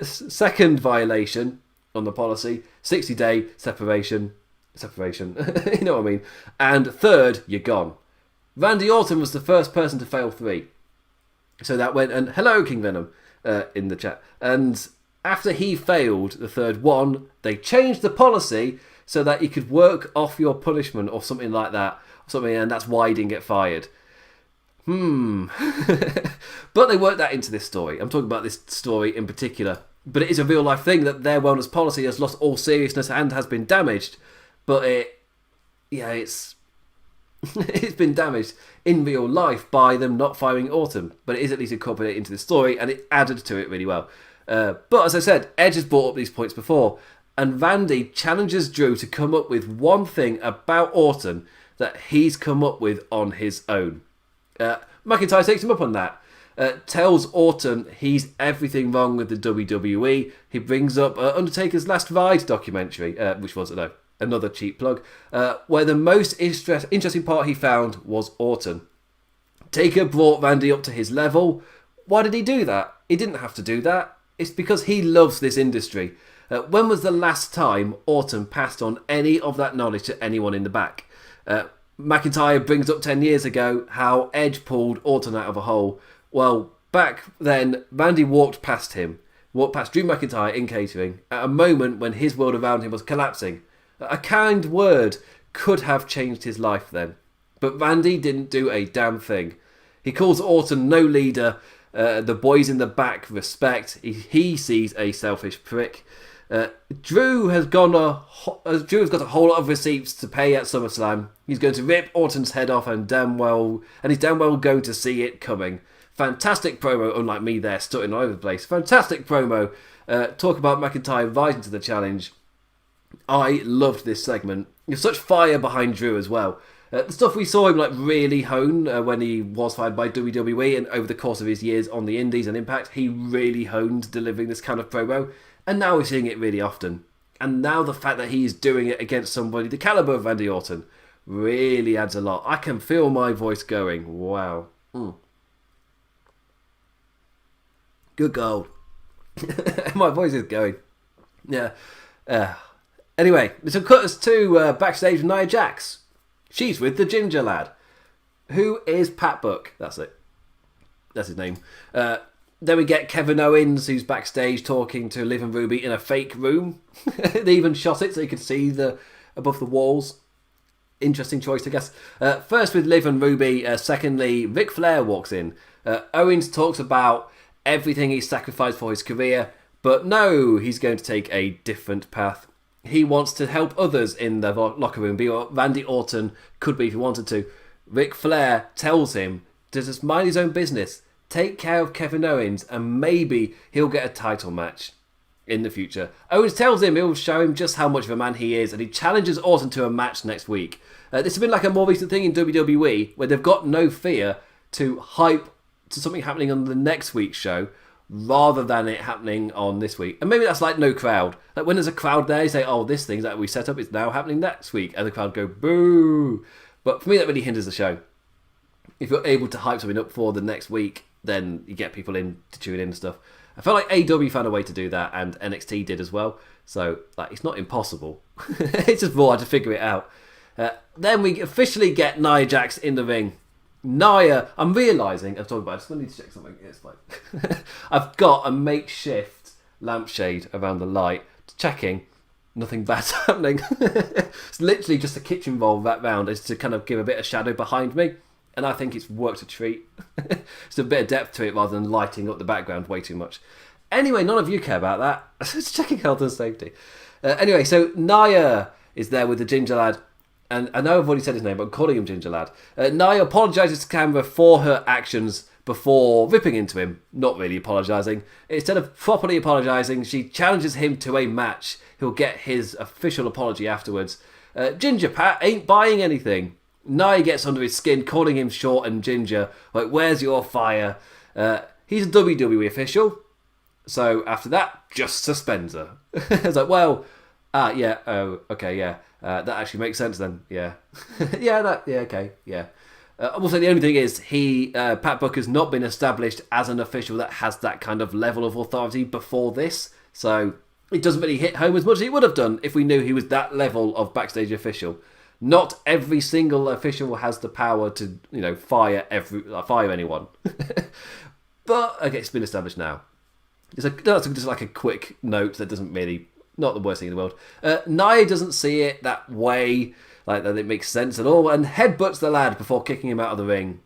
Second violation on the policy, 60-day separation. You know what I mean? And third, you're gone. Randy Orton was the first person to fail 3. So that went, and hello, King Venom, in the chat. And after he failed the third one, they changed the policy so that you could work off your punishment or something like that. And that's why he didn't get fired. But they worked that into this story. I'm talking about this story in particular. But it is a real life thing that their wellness policy has lost all seriousness and has been damaged. But it's it's been damaged in real life by them not firing Orton. But it is at least incorporated into the story, and it added to it really well. But as I said, Edge has brought up these points before, and Randy challenges Drew to come up with one thing about Orton that he's come up with on his own. McIntyre takes him up on that. Tells Orton he's everything wrong with the WWE. He brings up Undertaker's Last Ride documentary, which was another cheap plug, where the most interesting part he found was Orton. Taker brought Randy up to his level. Why did he do that? He didn't have to do that. It's because he loves this industry. When was the last time Orton passed on any of that knowledge to anyone in the back? McIntyre brings up 10 years ago how Edge pulled Orton out of a hole. Well, back then, Randy walked past Drew McIntyre in catering, at a moment when his world around him was collapsing. A kind word could have changed his life then. But Randy didn't do a damn thing. He calls Orton no leader. The boys in the back respect. He sees a selfish prick. Drew has got a whole lot of receipts to pay at SummerSlam. He's going to rip Orton's head off, and he's damn well going to see it coming. Fantastic promo, unlike me there, stutting all over the place. Fantastic promo. Talk about McIntyre rising to the challenge. I loved this segment. There's such fire behind Drew as well. The stuff we saw him really hone when he was fired by WWE, and over the course of his years on the Indies and Impact, he really honed delivering this kind of promo. And now we're seeing it really often. And now the fact that he's doing it against somebody the caliber of Randy Orton really adds a lot. I can feel my voice going. Wow. Good gold. My voice is going. Yeah. Anyway, this will cut us to backstage with Nia Jax. She's with the ginger lad. Who is Pat Buck? That's it. That's his name. Then we get Kevin Owens, who's backstage talking to Liv and Ruby in a fake room. They even shot it so you could see above the walls. Interesting choice, I guess. First with Liv and Ruby. Secondly, Ric Flair walks in. Owens talks about everything he sacrificed for his career, but no, he's going to take a different path. He wants to help others in the locker room, be what Randy Orton could be if he wanted to. Ric Flair tells him to just mind his own business, take care of Kevin Owens, and maybe he'll get a title match in the future. Owens tells him he'll show him just how much of a man he is, and he challenges Orton to a match next week. This has been like a more recent thing in WWE, where they've got no fear to hype to something happening on the next week's show, rather than it happening on this week. And maybe that's like no crowd. Like when there's a crowd there, you say, oh, this thing that we set up is now happening next week. And the crowd go, boo. But for me, that really hinders the show. If you're able to hype something up for the next week, then you get people in to tune in and stuff. I felt like AEW found a way to do that, and NXT did as well. So it's not impossible. It's just raw to figure it out. Then we officially get Nia Jax in the ring. Nia, I'm realising, I'm talking about, I just need to check something. It's I've got a makeshift lampshade around the light, checking, nothing bad's happening. It's literally just a kitchen roll wrapped round, is to kind of give a bit of shadow behind me, and I think it's worked a treat. It's a bit of depth to it rather than lighting up the background way too much. Anyway, none of you care about that. It's checking health and safety. Anyway, so Nia is there with the ginger lad. And I know I've already said his name, but I'm calling him Ginger Lad. Nia apologises to camera for her actions before ripping into him. Not really apologising. Instead of properly apologising, she challenges him to a match. He'll get his official apology afterwards. Ginger Pat ain't buying anything. Nia gets under his skin, calling him short and ginger. Where's your fire? He's a WWE official. So after that, just suspends her. It's okay, yeah. That actually makes sense then, yeah. Okay. Also, the only thing is, Pat Buck has not been established as an official that has that kind of level of authority before this, so it doesn't really hit home as much as it would have done if we knew he was that level of backstage official. Not every single official has the power to, fire anyone. But, okay, it's been established now. That's just like a quick note that doesn't really... Not the worst thing in the world. Nia doesn't see it that way, like that it makes sense at all, and headbutts the lad before kicking him out of the ring.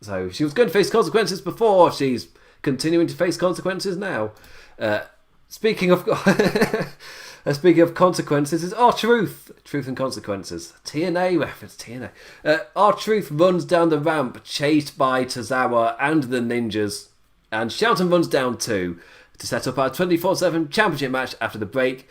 So she was going to face consequences before, she's continuing to face consequences now. Speaking of consequences, is R-Truth. Truth and Consequences. TNA reference, TNA. R-Truth runs down the ramp, chased by Tozawa and the ninjas, and Shelton runs down too, to set up our 24/7 championship match after the break.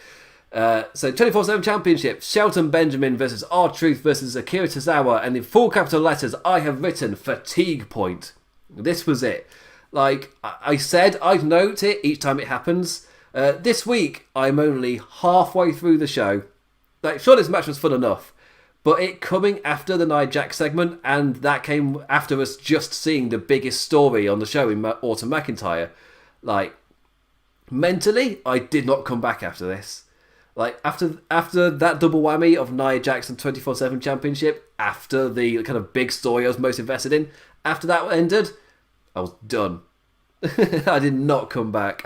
So 24/7 championship, Shelton Benjamin versus R-Truth versus Akira Tozawa, and in full capital letters I have written fatigue point. This was it. Like I said, I'd note it each time it happens. This week, I'm only halfway through the show. Like, sure, this match was fun enough, but it coming after the Nia Jax segment, and that came after us just seeing the biggest story on the show in Autumn McIntyre. Like, mentally, I did not come back after this. Like, after that double whammy of Nia Jax and 24/7 Championship, after the kind of big story I was most invested in, after that ended, I was done. I did not come back.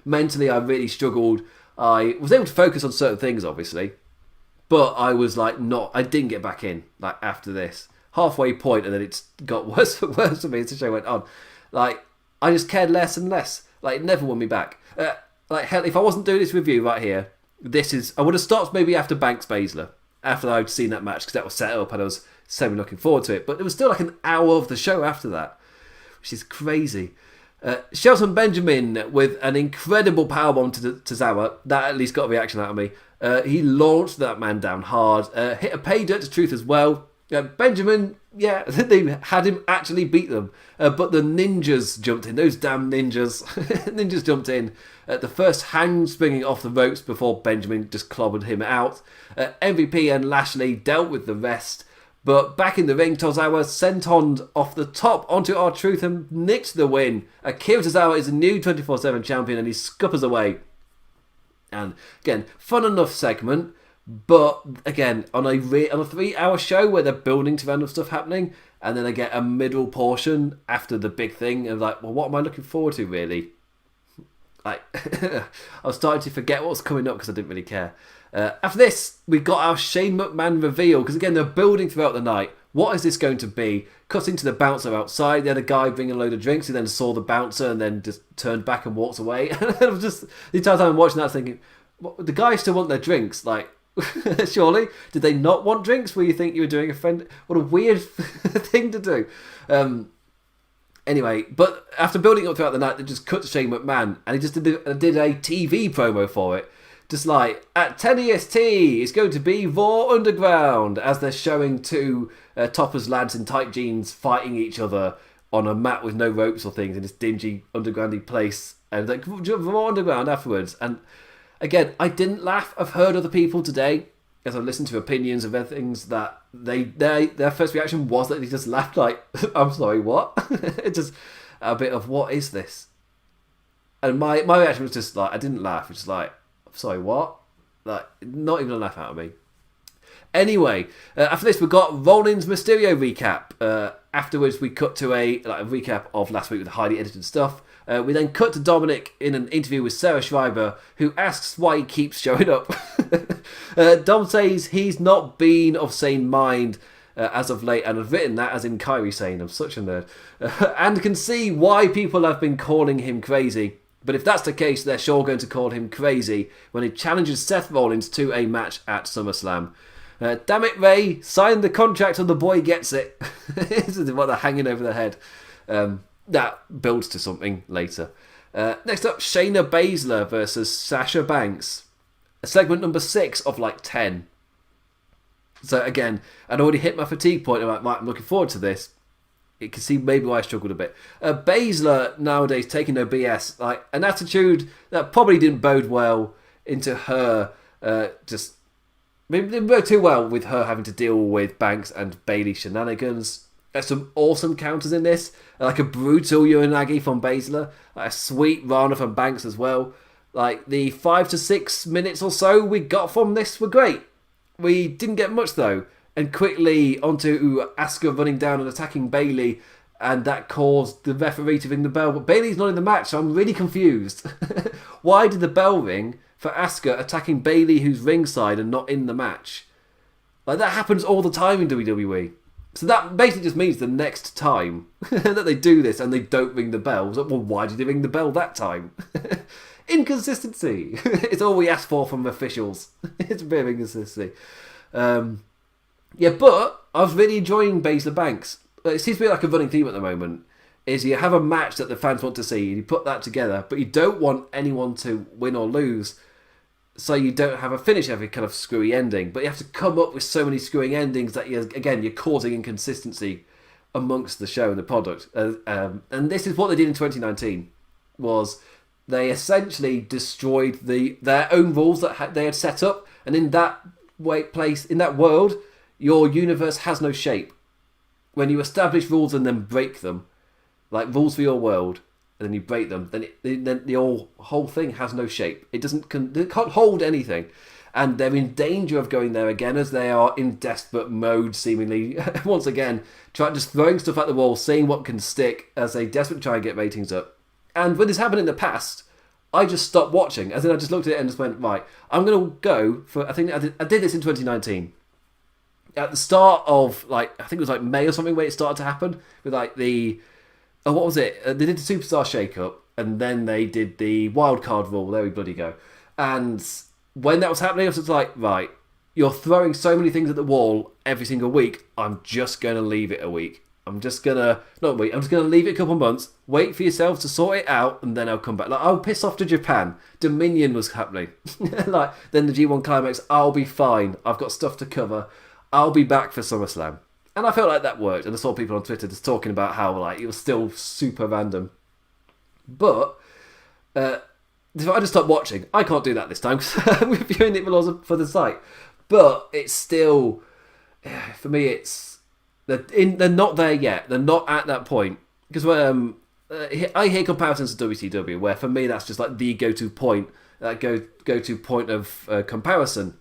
Mentally, I really struggled. I was able to focus on certain things, obviously, but I was like, I didn't get back in, like, after this. Halfway point, and then it's got worse and worse for me as the show went on. Like, I just cared less and less. Like, it never won me back. Like, hell, if I wasn't doing this review right here, I would have stopped maybe after Banks Basler, after I'd seen that match, because that was set up and I was semi-looking forward to it. But it was still like an hour of the show after that, which is crazy. Shelton Benjamin with an incredible powerbomb to Zawa. That at least got a reaction out of me. He launched that man down hard. Hit a pay dirt to Truth as well. Benjamin, yeah, they had him actually beat them. But the ninjas jumped in. Those damn ninjas. Ninjas jumped in. The first handspringing off the ropes before Benjamin just clobbered him out. MVP and Lashley dealt with the rest. But back in the ring, Tozawa sentoned off the top onto R-Truth and nicked the win. Akira Tozawa is a new 24/7 champion and he scuppers away. And again, fun enough segment, but again, on a 3-hour show where they're building to random stuff happening, and then I get a middle portion after the big thing, and like, well, what am I looking forward to, really? Like, I was starting to forget what was coming up because I didn't really care. After this, we got our Shane McMahon reveal, because again, they're building throughout the night. What is this going to be? Cutting to the bouncer outside. They had a guy bringing a load of drinks. He then saw the bouncer and then just turned back and walked away. And I was just, the entire time I'm watching that, thinking, the guys still want their drinks. Like, surely? Did they not want drinks? Were you think you were doing a friend? What a weird thing to do. Anyway, but after building up throughout the night, they just cut to Shane McMahon, and he just did a TV promo for it. Just like, at 10 EST, it's going to be Raw Underground, as they're showing two toppers lads in tight jeans fighting each other on a mat with no ropes or things in this dingy undergroundy place. And like, Raw Underground afterwards. And again, I didn't laugh. I've heard other people today, as I've listened to opinions of other things, that their first reaction was that they just laughed like, I'm sorry, what? It's just a bit of, what is this? And my reaction was just like, I didn't laugh. It's just like, sorry, what? Like, not even a laugh out of me. Anyway, after this, we got Rollins Mysterio recap. Afterwards, we cut to a recap of last week with the highly edited stuff. We then cut to Dominic in an interview with Sarah Schreiber, who asks why he keeps showing up. Dom says he's not been of sane mind as of late, and I've written that as in Kyrie saying, I'm such a nerd, and can see why people have been calling him crazy. But if that's the case, they're sure going to call him crazy when he challenges Seth Rollins to a match at SummerSlam. Damn it, Ray, sign the contract or the boy gets it. This is what they're hanging over their head. That builds to something later. Next up, Shayna Basler versus Sasha Banks. Segment number 6 of like 10. So again, I'd already hit my fatigue point. I'm like, right, I'm looking forward to this. You can see maybe why I struggled a bit. Basler nowadays taking no BS, like an attitude that probably didn't bode well into her. Just maybe didn't bode too well with her having to deal with Banks and Bayley shenanigans. There's some awesome counters in this, like a brutal Uranagi from Basler, like a sweet Rana from Banks as well. Like the 5 to 6 minutes or so we got from this were great. We didn't get much though. And quickly onto Asuka running down and attacking Bayley, and that caused the referee to ring the bell. But Bayley's not in the match, so I'm really confused. Why did the bell ring for Asuka attacking Bayley, who's ringside and not in the match? Like, that happens all the time in WWE. So that basically just means the next time that they do this and they don't ring the bell, it's like, well, why did they ring the bell that time? Inconsistency. It's all we ask for from officials. It's a bit of inconsistency. Yeah, but I was really enjoying Basler Banks. It seems to be like a running theme at the moment. Is you have a match that the fans want to see, and you put that together, but you don't want anyone to win or lose, so you don't have a finish every kind of screwy ending. But you have to come up with so many screwing endings that you're causing inconsistency amongst the show and the product. And this is what they did in 2019, was they essentially destroyed their own rules that they had set up, and in that in that world, your universe has no shape. When you establish rules and then break them, like rules for your world, and then you break them, then the whole thing has no shape. It can't hold anything. And they're in danger of going there again, as they are in desperate mode, seemingly. Once again, just throwing stuff at the wall, seeing what can stick, as they desperately try and get ratings up. And when this happened in the past, I just stopped watching. As in, I just looked at it and just went, right, I'm going to go for... I think I did this in 2019. At the start of, I think it was May or something, where it started to happen. With what was it? They did the Superstar Shake-Up, and then they did the wildcard rule. There we bloody go. And when that was happening, I was just like, right, you're throwing so many things at the wall every single week. I'm just going to leave it a week. I'm just going to leave it a couple of months, wait for yourselves to sort it out, and then I'll come back. I'll piss off to Japan. Dominion was happening. Then the G1 Climax, I'll be fine. I've got stuff to cover. I'll be back for SummerSlam. And I felt like that worked. And I saw people on Twitter just talking about how it was still super random. But if I just stop watching, I can't do that this time because I'm reviewing it for the site. But it's still, for me, they're not there yet. They're not at that point. Because I hear comparisons to WCW, where for me that's just the go-to point, that go-to point of comparison.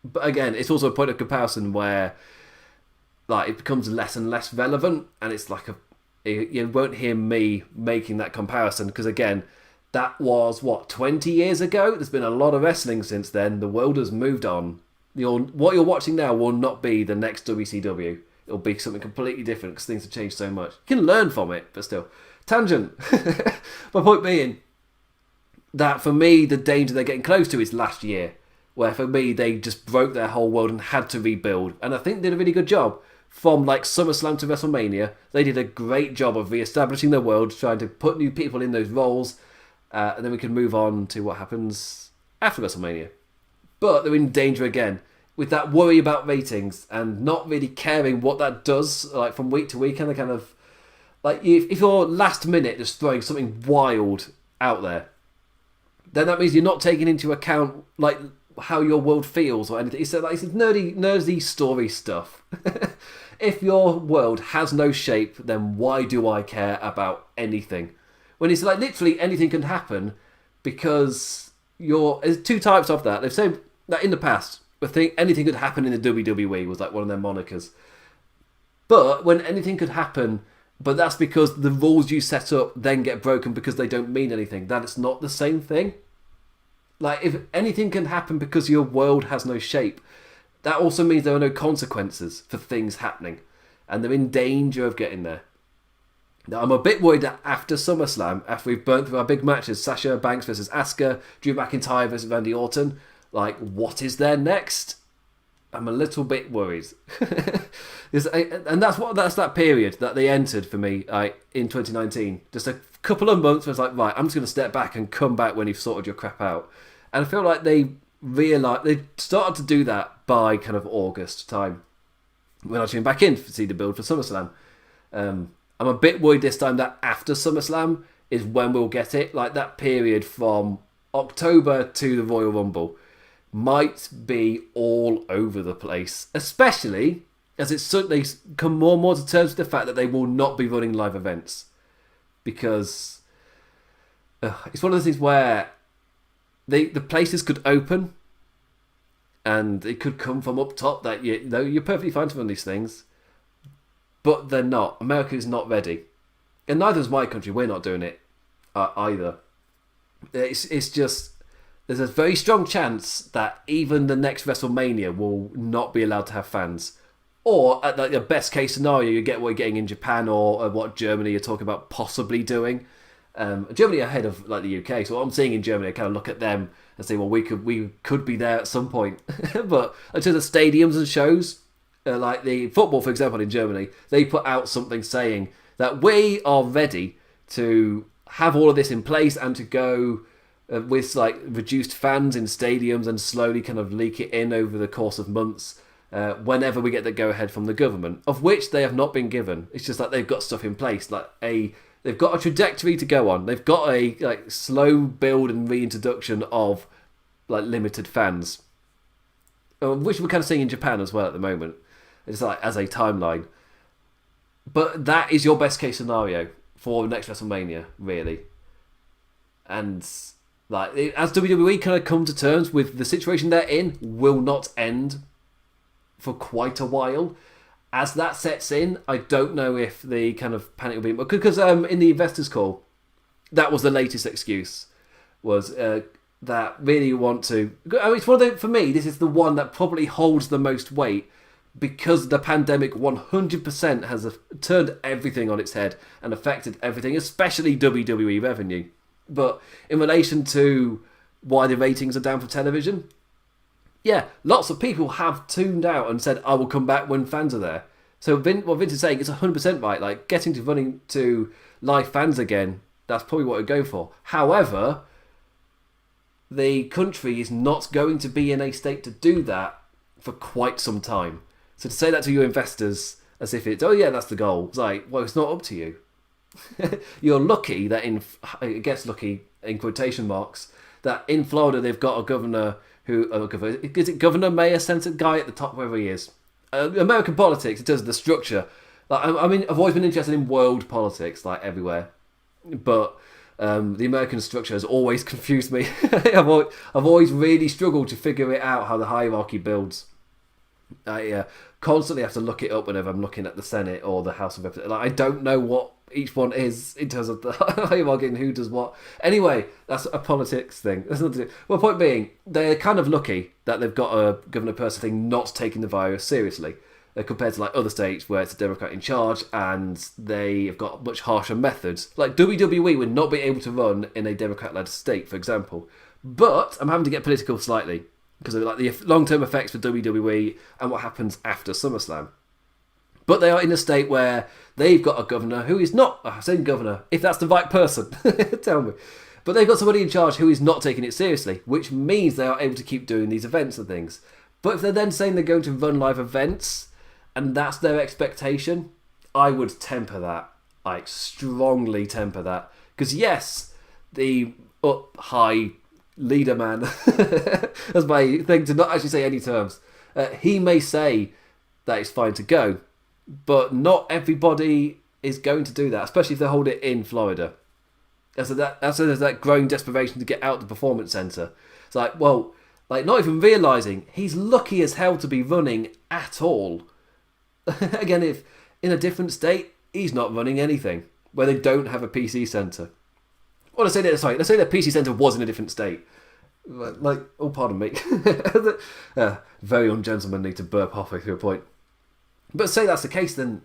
But again, it's also a point of comparison where it becomes less and less relevant, and it's you won't hear me making that comparison because again, that was 20 years ago. There's been a lot of wrestling since then. The world has moved on. What you're watching now will not be the next WCW. It'll be something completely different because things have changed so much. You can learn from it, but still. Tangent. My point being that for me, the danger they're getting close to is last year, where for me, they just broke their whole world and had to rebuild. And I think they did a really good job. From SummerSlam to WrestleMania, they did a great job of re-establishing their world, trying to put new people in those roles, and then we can move on to what happens after WrestleMania. But they're in danger again, with that worry about ratings and not really caring what that does, from week to week, and the kind of if you're last minute just throwing something wild out there, then that means you're not taking into account how your world feels or anything. It's nerdy story stuff. If your world has no shape, then why do I care about anything? When it's literally anything can happen, because there's two types of that. They've said that in the past, I think anything could happen in the WWE was one of their monikers. But when anything could happen, but that's because the rules you set up then get broken because they don't mean anything. That it's not the same thing. If anything can happen because your world has no shape, that also means there are no consequences for things happening. And they're in danger of getting there. Now, I'm a bit worried that after SummerSlam, after we've burnt through our big matches, Sasha Banks versus Asuka, Drew McIntyre versus Randy Orton, what is there next? I'm a little bit worried. And that's that period that they entered for me in 2019. Just a couple of months where it's right, I'm just going to step back and come back when you've sorted your crap out. And I feel like they started to do that by kind of August time, when I was tuning back in to see the build for SummerSlam. I'm a bit worried this time that after SummerSlam is when we'll get it. That period from October to the Royal Rumble might be all over the place, especially as they come more and more to terms with the fact that they will not be running live events, because it's one of those things where the places could open and it could come from up top that you're perfectly fine to run these things, but they're not. America is not ready, and neither is my country. We're not doing it either. It's just, there's a very strong chance that even the next WrestleMania will not be allowed to have fans. Or at the best case scenario, you get what you're getting in Japan or what Germany are talking about possibly doing. Germany ahead of the UK. So what I'm seeing in Germany, I kind of look at them and say, well, we could be there at some point. But in terms of stadiums and shows, the football, for example, in Germany, they put out something saying that we are ready to have all of this in place and to go with reduced fans in stadiums and slowly kind of leak it in over the course of months. whenever we get the go-ahead from the government, of which they have not been given. It's just like they've got stuff in place, they've got a trajectory to go on. They've got a slow build and reintroduction of limited fans, which we're kind of seeing in Japan as well at the moment. It's as a timeline. But that is your best case scenario for next WrestleMania, really. And as WWE kind of come to terms with the situation they're in, will not end for quite a while. As that sets in, I don't know if the kind of panic will be... Because in the investors call, that was the latest excuse, was that really want to... I mean, it's one of the, for me, this is the one that probably holds the most weight, because the pandemic 100% has turned everything on its head and affected everything, especially WWE revenue. But in relation to why the ratings are down for television, yeah, lots of people have tuned out and said, I will come back when fans are there. So what Vince is saying is 100% right. Getting to running to live fans again, that's probably what we'd go for. However, the country is not going to be in a state to do that for quite some time. So to say that to your investors as if it's, oh yeah, that's the goal, it's well, it's not up to you. You're lucky that lucky in quotation marks, that in Florida they've got a governor is it Governor, Mayor, Senator guy at the top, wherever he is. American politics, it does the structure. I've always been interested in world politics, everywhere. But the American structure has always confused me. I've always really struggled to figure it out, how the hierarchy builds. I constantly have to look it up whenever I'm looking at the Senate or the House of Representatives. I don't know what each one is in terms of the hierarchy and who does what. Anyway, that's a politics thing. That's not to do. Well, point being, they're kind of lucky that they've got a Governor person thing not taking the virus seriously, compared to other states where it's a Democrat in charge and they have got much harsher methods. WWE would not be able to run in a Democrat-led state, for example. But I'm having to get political slightly, because of the long-term effects for WWE and what happens after SummerSlam. But they are in a state where they've got a governor who is not... I'm saying governor, if that's the right person, tell me. But they've got somebody in charge who is not taking it seriously, which means they are able to keep doing these events and things. But if they're then saying they're going to run live events, and that's their expectation, I would temper that. I strongly temper that. Because yes, the high leader man, that's my thing to not actually say any terms, he may say that it's fine to go, but not everybody is going to do that, especially if they hold it in Florida. There's that growing desperation to get out the performance centre. It's not even realising he's lucky as hell to be running at all. Again, if in a different state, he's not running anything where they don't have a PC centre. Well, let's say the PC centre was in a different state. Oh, pardon me. Very ungentlemanly to burp halfway through a point. But say that's the case, then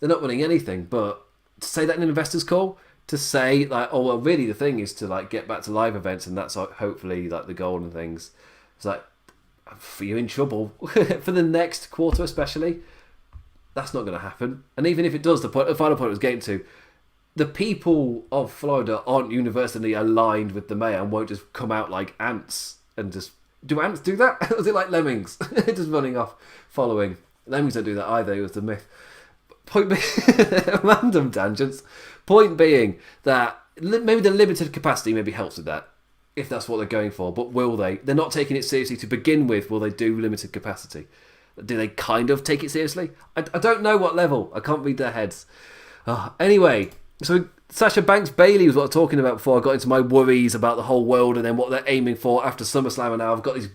they're not running anything. But to say that in an investors call, to say really the thing is to get back to live events, and that's hopefully the goal and things. It's you're in trouble for the next quarter, especially. That's not going to happen. And even if it does, the final point I was getting to, the people of Florida aren't universally aligned with the mayor and won't just come out like ants and just... Do ants do that? Was it like lemmings? Just running off, following. Lemmings don't do that either, it was the myth. Point being... random tangents. Point being that maybe the limited capacity maybe helps with that, if that's what they're going for. But will they? They're not taking it seriously to begin with. Will they do limited capacity? Do they kind of take it seriously? I don't know what level. I can't read their heads. Anyway... So Sasha Banks Bailey was what I was talking about before I got into my worries about the whole world and then what they're aiming for after SummerSlam, and now I've got these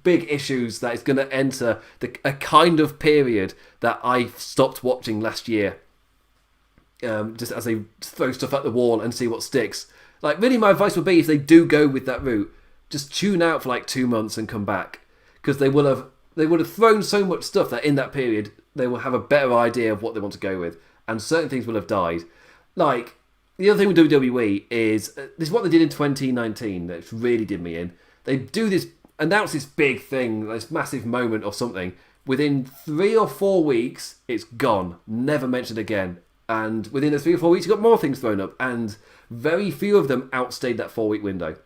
big issues that is going to enter a kind of period that I stopped watching last year. Just as they throw stuff at the wall and see what sticks. Really my advice would be, if they do go with that route, just tune out for 2 months and come back. Because they would have thrown so much stuff that in that period they will have a better idea of what they want to go with. And certain things will have died. The other thing with WWE is, this is what they did in 2019 that really did me in. They announce this big thing, this massive moment or something. Within 3 or 4 weeks, it's gone. Never mentioned again. And within the 3 or 4 weeks, you got more things thrown up. And very few of them outstayed that 4-week window.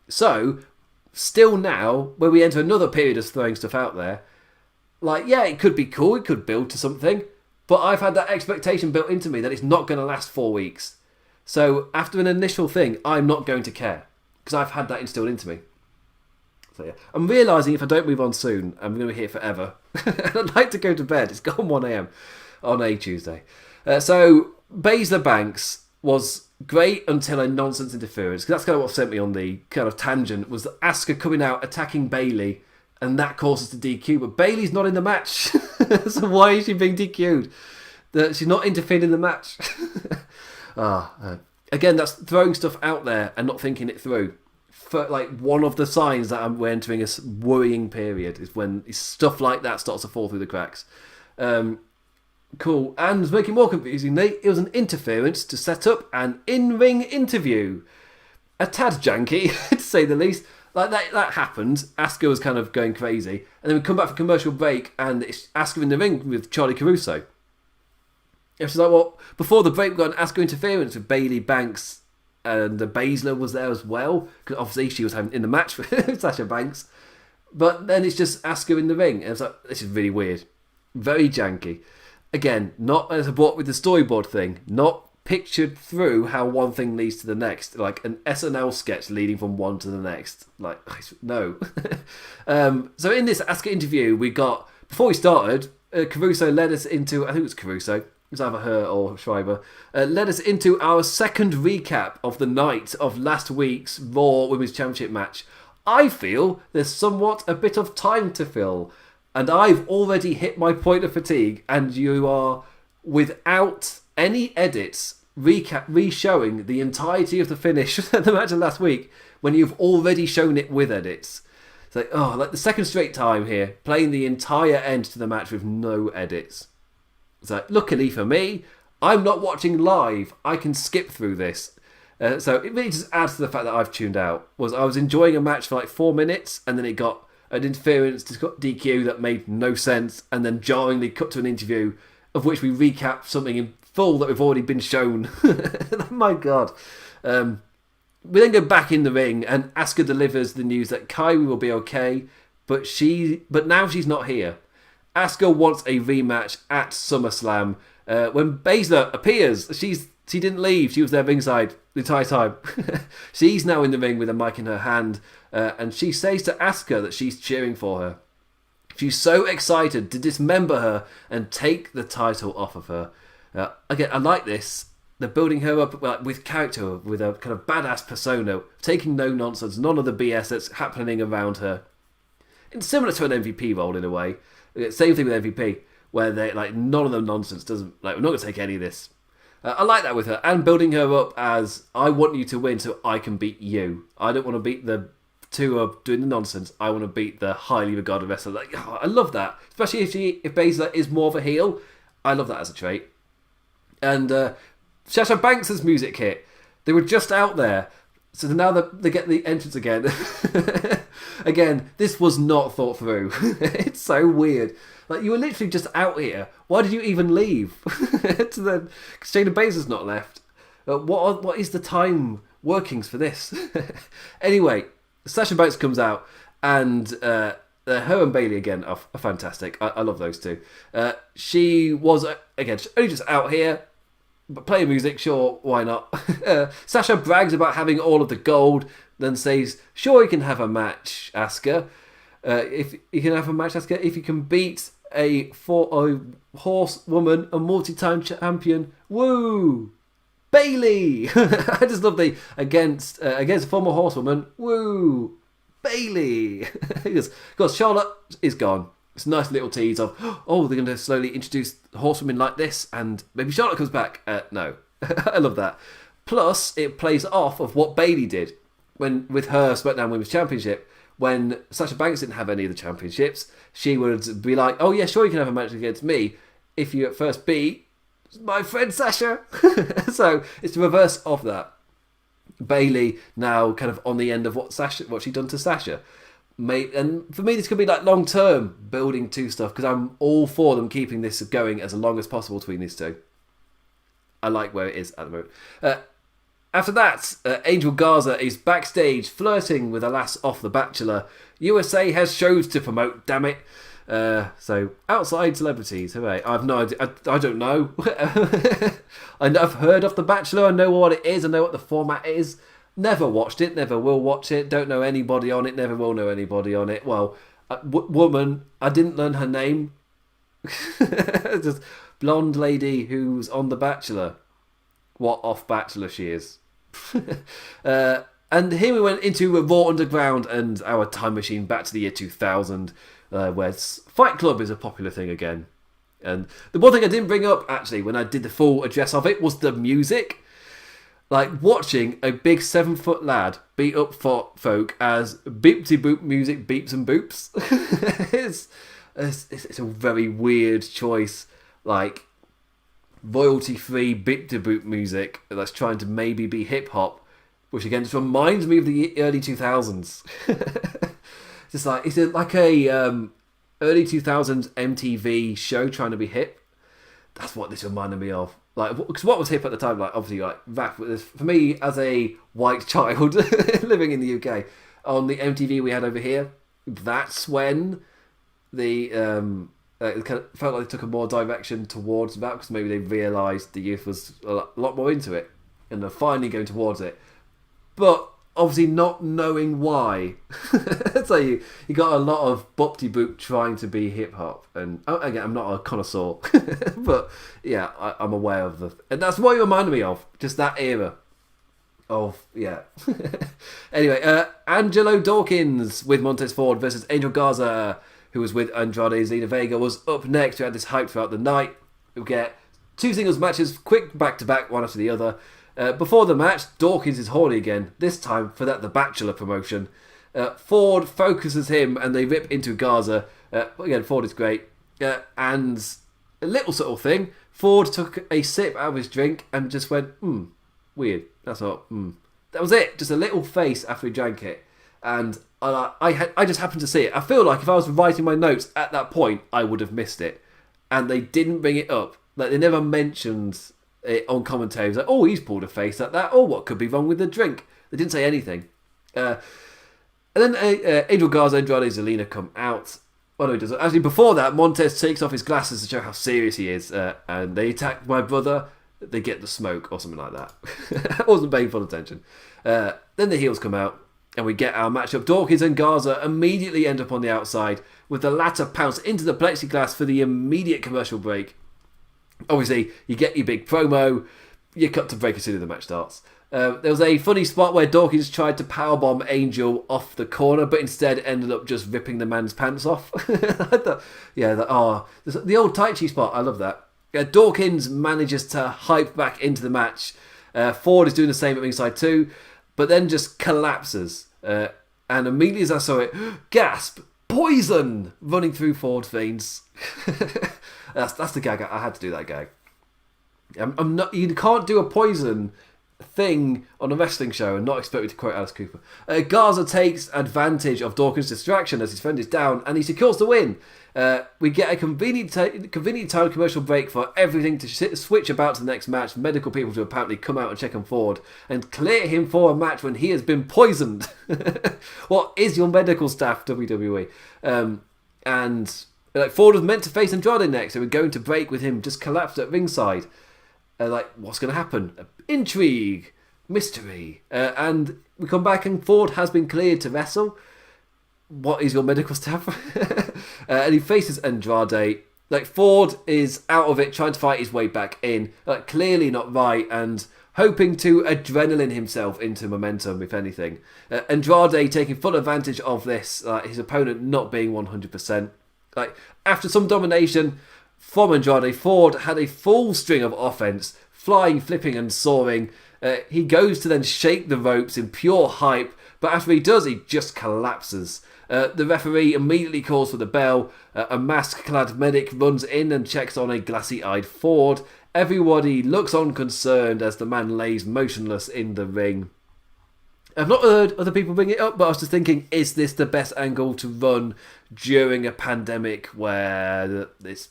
So, still now, where we enter another period of throwing stuff out there, Like, yeah, it could be cool, it could build to something, but I've had that expectation built into me that it's not going to last 4 weeks. So after an initial thing, I'm not going to care, because I've had that instilled into me. So yeah, I'm realising if I don't move on soon, I'm going to be here forever. I'd like to go to bed. It's gone 1 a.m. on a Tuesday. So Basler Banks was great until a nonsense interference, because that's kind of what sent me on the kind of tangent, was Asuka coming out attacking Bayley, and that causes the DQ. But Bayley's not in the match, so why is she being DQ'd? She's not interfered in the match. Again, that's throwing stuff out there and not thinking it through. For, like, one of the signs that we're entering a worrying period is when stuff like that starts to fall through the cracks. Cool. And to make it more confusing, it was an interference to set up an in-ring interview. A tad janky, to say the least. Like, that happened. Asuka was kind of going crazy. And then we come back for commercial break, and it's Asuka in the ring with Charlie Caruso. And she's like, well, before the break, we got an Asuka interference with Bayley, Banks, and the Basler was there as well. Because obviously she was having in the match with Sasha Banks. But then it's just Asuka in the ring. And it's like, this is really weird. Very janky. Again, not as what with the storyboard thing. Not pictured through how one thing leads to the next, like an SNL sketch leading from one to the next. Like, no. So in this Asuka interview, we got, before we started, Caruso led us into, I think it was Caruso, it was either her or Schreiber, led us into our second recap of the night of last week's Raw Women's Championship match. I feel there's somewhat a bit of time to fill, and I've already hit my point of fatigue, and you are, without any edits, re-showing the entirety of the finish of the match of last week when you've already shown it with edits. It's like, like the second straight time here, playing the entire end to the match with no edits. It's like, luckily for me, I'm not watching live. I can skip through this. So it really just adds to the fact that I've tuned out. I was enjoying a match for like 4 minutes, and then it got an interference to DQ that made no sense, and then jarringly cut to an interview of which we recap something in full that we've already been shown. My God. We then go back in the ring, and Asuka delivers the news that Kairi will be okay, but now she's not here. Asuka wants a rematch at SummerSlam. When Basler appears, she didn't leave. She was there ringside the entire time. She's now in the ring with a mic in her hand, and she says to Asuka that she's cheering for her. She's so excited to dismember her and take the title off of her. Again, I like this. They're building her up with character, with a kind of badass persona, taking no nonsense, none of the BS that's happening around her. It's similar to an MVP role in a way. Same thing with MVP, where they like none of the nonsense doesn't like. We're not going to take any of this. I like that with her, and building her up as I want you to win so I can beat you. I don't want to beat the two who are doing the nonsense. I want to beat the highly regarded wrestler. Like, I love that, especially if Basler is more of a heel. I love that as a trait. And Sasha Banks' music hit. They were just out there, so now they get the entrance again. Again, this was not thought through. It's so weird. Like, you were literally just out here. Why did you even leave? Shayna Baszler's not left. What is the time workings for this? Anyway, Sasha Banks comes out, and her and Bayley again are fantastic. I love those two. She was, again, only just out here, but playing music, sure, why not? Sasha brags about having all of the gold, then says, sure, you can have a match, Asuka. If you can have a match, Asuka, if you can beat a horsewoman, a multi-time champion, woo! Bayley! I just love the against a former horsewoman, woo! Bayley! Because Charlotte is gone. It's a nice little tease of, they're going to slowly introduce horsewomen like this, and maybe Charlotte comes back. No. I love that. Plus, it plays off of what Bayley did with her SmackDown Women's Championship. When Sasha Banks didn't have any of the championships, she would be like, oh yeah, sure, you can have a match against me if you at first beat my friend Sasha. So it's the reverse of that. Bayley now kind of on the end of what she done to Sasha. And for me, this could be like long term building to stuff, because I'm all for them keeping this going as long as possible between these two. I like where it is at the moment. After that, Angel Garza is backstage flirting with a lass off The Bachelor. USA has shows to promote, damn it. So, outside celebrities, hooray. I've no idea. I don't know. I've heard of The Bachelor. I know what it is. I know what the format is. Never watched it. Never will watch it. Don't know anybody on it. Never will know anybody on it. Well, woman, I didn't learn her name. Just blonde lady who's on The Bachelor. What off Bachelor she is. And here we went into Raw Underground and our time machine back to the year 2000, where Fight Club is a popular thing again. And the one thing I didn't bring up, actually, when I did the full address of it, was the music. Like, watching a big 7-foot lad beat up folk as beep-de-boop music beeps and boops. It's a very weird choice. Like, royalty-free beep-de-boop music that's trying to maybe be hip-hop, which again just reminds me of the early 2000s. It's like a early 2000s MTV show trying to be hip. That's what this reminded me of. Like, because what was hip at the time? Like, obviously, like rap. For me, as a white child living in the UK, on the MTV we had over here, that's when the it kind of felt like they took a more direction towards that, because maybe they realised the youth was a lot more into it, and they're finally going towards it. But obviously not knowing why. So you got a lot of bop-de-boop trying to be hip-hop. And again, I'm not a connoisseur. But yeah, I'm aware of and that's what it reminded me of. Just that era. Yeah. Anyway, Angelo Dawkins with Montez Ford versus Angel Garza, who was with Andrade Zelina Vega, was up next. We had this hype throughout the night. We get 2 singles matches, quick back-to-back, one after the other. Before the match, Dawkins is horny again, this time for The Bachelor promotion. Ford focuses him and they rip into Garza. Again, Ford is great. And a little subtle thing, Ford took a sip out of his drink and just went, weird. That's not, That was it, just a little face after he drank it. And I just happened to see it. I feel like if I was writing my notes at that point, I would have missed it. And they didn't bring it up. Like, they never mentioned it on commentary. It was like, oh, he's pulled a face at that. Oh, what could be wrong with the drink? They didn't say anything. And then Angel Garza and Andrade Zelina come out. Well, no, he doesn't. Actually, before that, Montez takes off his glasses to show how serious he is. And they attack my brother. They get the smoke or something like that. I wasn't paying full attention. Then the heels come out. And we get our matchup. Dawkins and Garza immediately end up on the outside, with the latter pounce into the plexiglass for the immediate commercial break. Obviously, you get your big promo, you cut to break as soon as the match starts. There was a funny spot where Dawkins tried to powerbomb Angel off the corner, but instead ended up just ripping the man's pants off. The old Tai Chi spot, I love that. Dawkins manages to hype back into the match. Ford is doing the same at ringside too, but then just collapses. And immediately as I saw it, gasp, poison running through Ford's veins. That's the gag. I had to do that gag. I'm not. You can't do a poison thing on a wrestling show and not expect me to quote Alice Cooper. Garza takes advantage of Dawkins' distraction as his friend is down, and he secures the win. We get a convenient time commercial break for everything to switch about to the next match. Medical people to apparently come out and check on Ford and clear him for a match when he has been poisoned. What is your medical staff, WWE? Ford was meant to face Andrade next, so we're going to break with him just collapsed at ringside. What's going to happen? Intrigue, mystery, and we come back and Ford has been cleared to wrestle. What is your medical staff? And he faces Andrade. Ford is out of it, trying to fight his way back in. Clearly not right, and hoping to adrenaline himself into momentum, if anything. Andrade taking full advantage of this, his opponent not being 100%. After some domination from Andrade, Ford had a full string of offense, flying, flipping and soaring. He goes to then shake the ropes in pure hype, but after he does, he just collapses. The referee immediately calls for the bell. A mask-clad medic runs in and checks on a glassy-eyed Ford. Everybody looks on concerned as the man lays motionless in the ring. I've not heard other people bring it up, but I was just thinking, is this the best angle to run during a pandemic where it's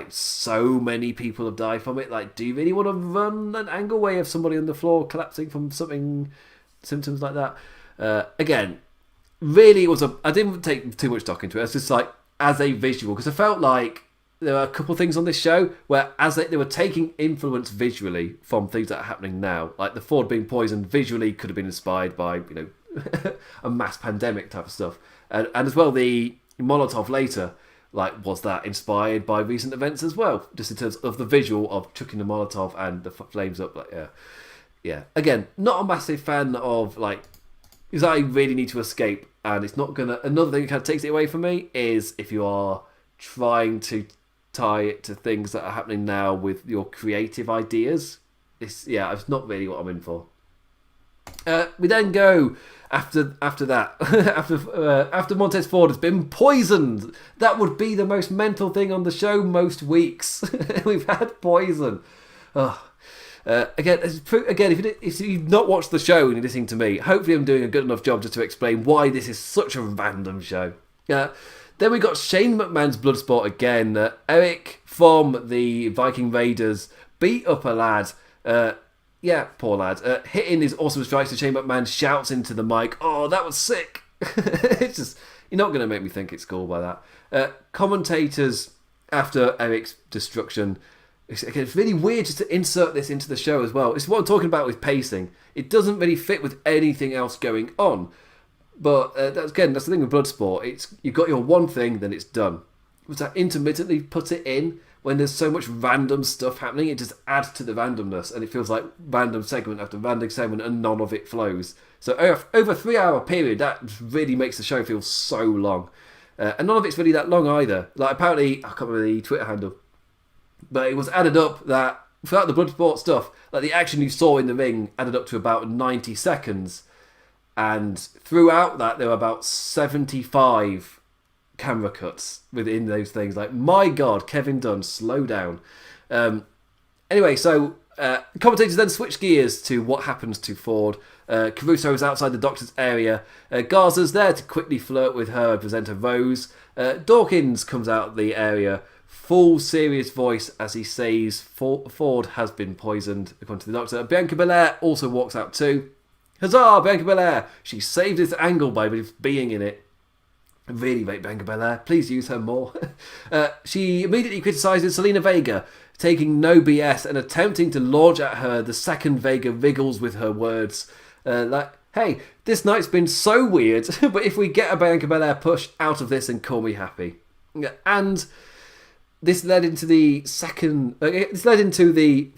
so many people have died from it? Do you really want to run an angle where you have somebody on the floor collapsing from symptoms like that? Again, really, I didn't take too much stock into it. It's just as a visual, because I felt like there are a couple of things on this show where they were taking influence visually from things that are happening now. Like the Ford being poisoned visually could have been inspired by, a mass pandemic type of stuff. And as well, the Molotov later, was that inspired by recent events as well? Just in terms of the visual of chucking the Molotov and the flames up. Yeah. Again, not a massive fan of, because I really need to escape. And it's not going to... Another thing that kind of takes it away from me is if you are trying to tie it to things that are happening now with your creative ideas. It's not really what I'm in for. We then go after that after Montez Ford has been poisoned. That would be the most mental thing on the show most weeks. We've had poison. Again, if you've not watched the show and you're listening to me, hopefully I'm doing a good enough job just to explain why this is such a random show. Then we got Shane McMahon's Bloodsport again. Eric from the Viking Raiders beat up a lad. Poor lad. Hitting his awesome strikes to Shane McMahon, shouts into the mic, "Oh, that was sick." It's just, you're not going to make me think it's cool by that. Commentators, after Eric's destruction, it's really weird just to insert this into the show as well. It's what I'm talking about with pacing. It doesn't really fit with anything else going on. But that's the thing with Bloodsport. You've got your one thing, then it's done. Was that intermittently put it in when there's so much random stuff happening? It just adds to the randomness, and it feels like random segment after random segment, and none of it flows. So over a 3-hour period, that really makes the show feel so long. And none of it's really that long either. Apparently, I can't remember the Twitter handle, but it was added up that throughout the Bloodsport stuff, the action you saw in the ring added up to about 90 seconds. And throughout that, there were about 75 camera cuts within those things. My God, Kevin Dunn, slow down. Anyway, so commentators then switch gears to what happens to Ford. Caruso is outside the doctor's area. Garza's there to quickly flirt with her presenter Rose. Dawkins comes out of the area, full serious voice as he says Ford has been poisoned, according to the doctor. Bianca Belair also walks out too. Huzzah, Bianca Belair! She saved this angle by being in it. Really rate Bianca Belair. Please use her more. She immediately criticises Selena Vega, taking no BS and attempting to launch at her. The second Vega wriggles with her words. Hey, this night's been so weird, but if we get a Bianca Belair push out of this, then call me happy. And this led into the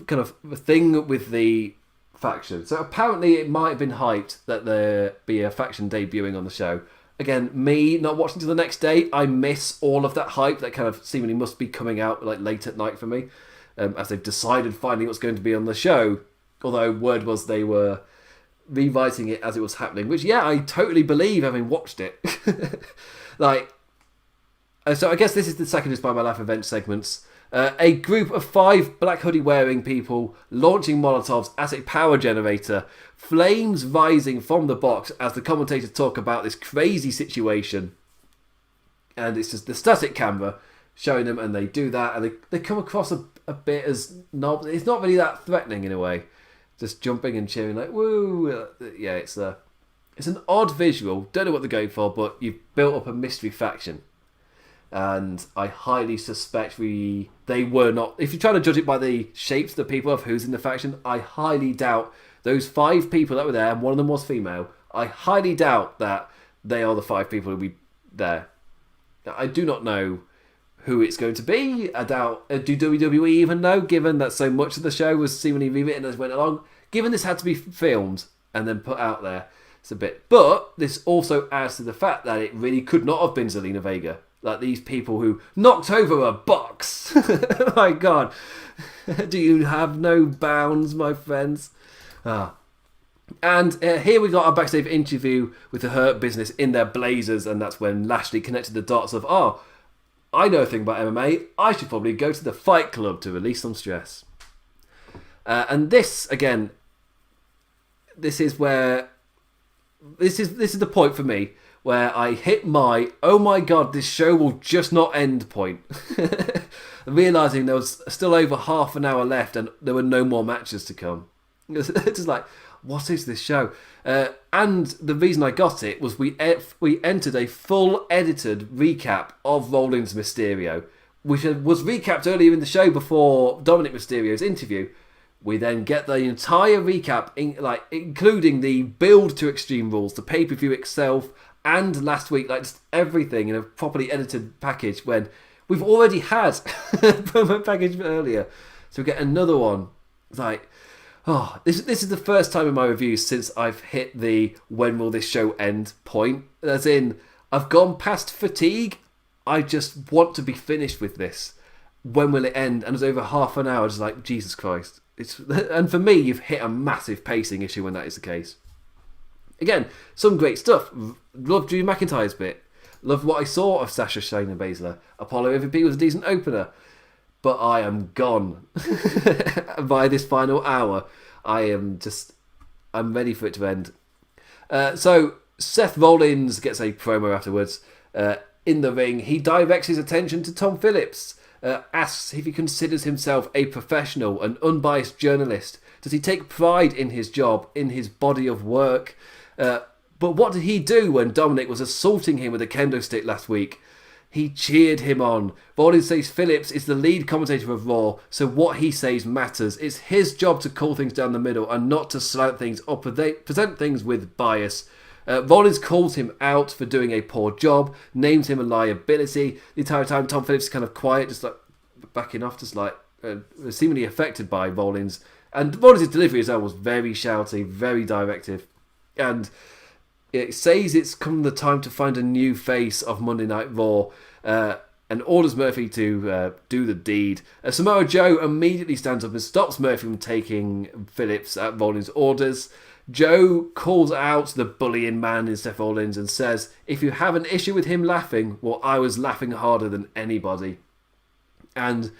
kind of thing with the faction. So apparently it might have been hyped that there be a faction debuting on the show. Again, me not watching till the next day, I miss all of that hype that kind of seemingly must be coming out late at night for me, as they've decided finally what's going to be on the show. Although word was they were rewriting it as it was happening, which I totally believe having watched it. So I guess this is the second Inspired by Life event segments. A group of 5 black hoodie wearing people launching Molotovs at a power generator, flames rising from the box as the commentators talk about this crazy situation. And it's just the static camera showing them, and they do that, and they come across a bit as it's not really that threatening in a way, just jumping and cheering woo. It's an odd visual. Don't know what they're going for, but you've built up a mystery faction. And I highly suspect they were not... If you're trying to judge it by the shapes of the people of who's in the faction, I highly doubt those 5 people that were there, and one of them was female, I highly doubt that they are the 5 people who will be there. I do not know who it's going to be. I doubt... do WWE even know, given that so much of the show was seemingly rewritten as it went along? Given this had to be filmed and then put out there, it's a bit... But this also adds to the fact that it really could not have been Zelina Vega. These people who knocked over a box. My God. Do you have no bounds, my friends? And here we got our backstage interview with the Hurt Business in their blazers, and that's when Lashley connected the dots of, I know a thing about MMA. I should probably go to the Fight Club to release some stress. And this, again, this is the point for me where I hit my, oh my God, this show will just not end point. Realising there was still over half an hour left and there were no more matches to come. It's just what is this show? And the reason I got it was we entered a full edited recap of Rollins Mysterio, which was recapped earlier in the show before Dominic Mysterio's interview. We then get the entire recap, including the build to Extreme Rules, the pay-per-view itself, and last week, just everything in a properly edited package when we've already had a promo package earlier. So we get another one. This is the first time in my reviews since I've hit the when will this show end point. As in, I've gone past fatigue. I just want to be finished with this. When will it end? And it's over half an hour. Just like, Jesus Christ. And for me, you've hit a massive pacing issue when that is the case. Again, some great stuff. Love Drew McIntyre's bit. Love what I saw of Sasha, Shayna, Basler. Apollo MVP was a decent opener. But I am gone by this final hour. I'm ready for it to end. So Seth Rollins gets a promo afterwards. In the ring, he directs his attention to Tom Phillips. Asks if he considers himself a professional, an unbiased journalist. Does he take pride in his job, in his body of work? But what did he do when Dominic was assaulting him with a kendo stick last week? He cheered him on. Rollins says Phillips is the lead commentator of Raw, so what he says matters. It's his job to call things down the middle and not to slant things or present things with bias. Rollins calls him out for doing a poor job, names him a liability. The entire time Tom Phillips is kind of quiet, just backing off, seemingly affected by Rollins. And Rollins' delivery as well was very shouty, very directive. And it says it's come the time to find a new face of Monday Night Raw, and orders Murphy to do the deed. Samoa Joe immediately stands up and stops Murphy from taking Phillips at Rollins' orders. Joe calls out the bullying man in Seth Rollins and says, if you have an issue with him laughing, well, I was laughing harder than anybody. And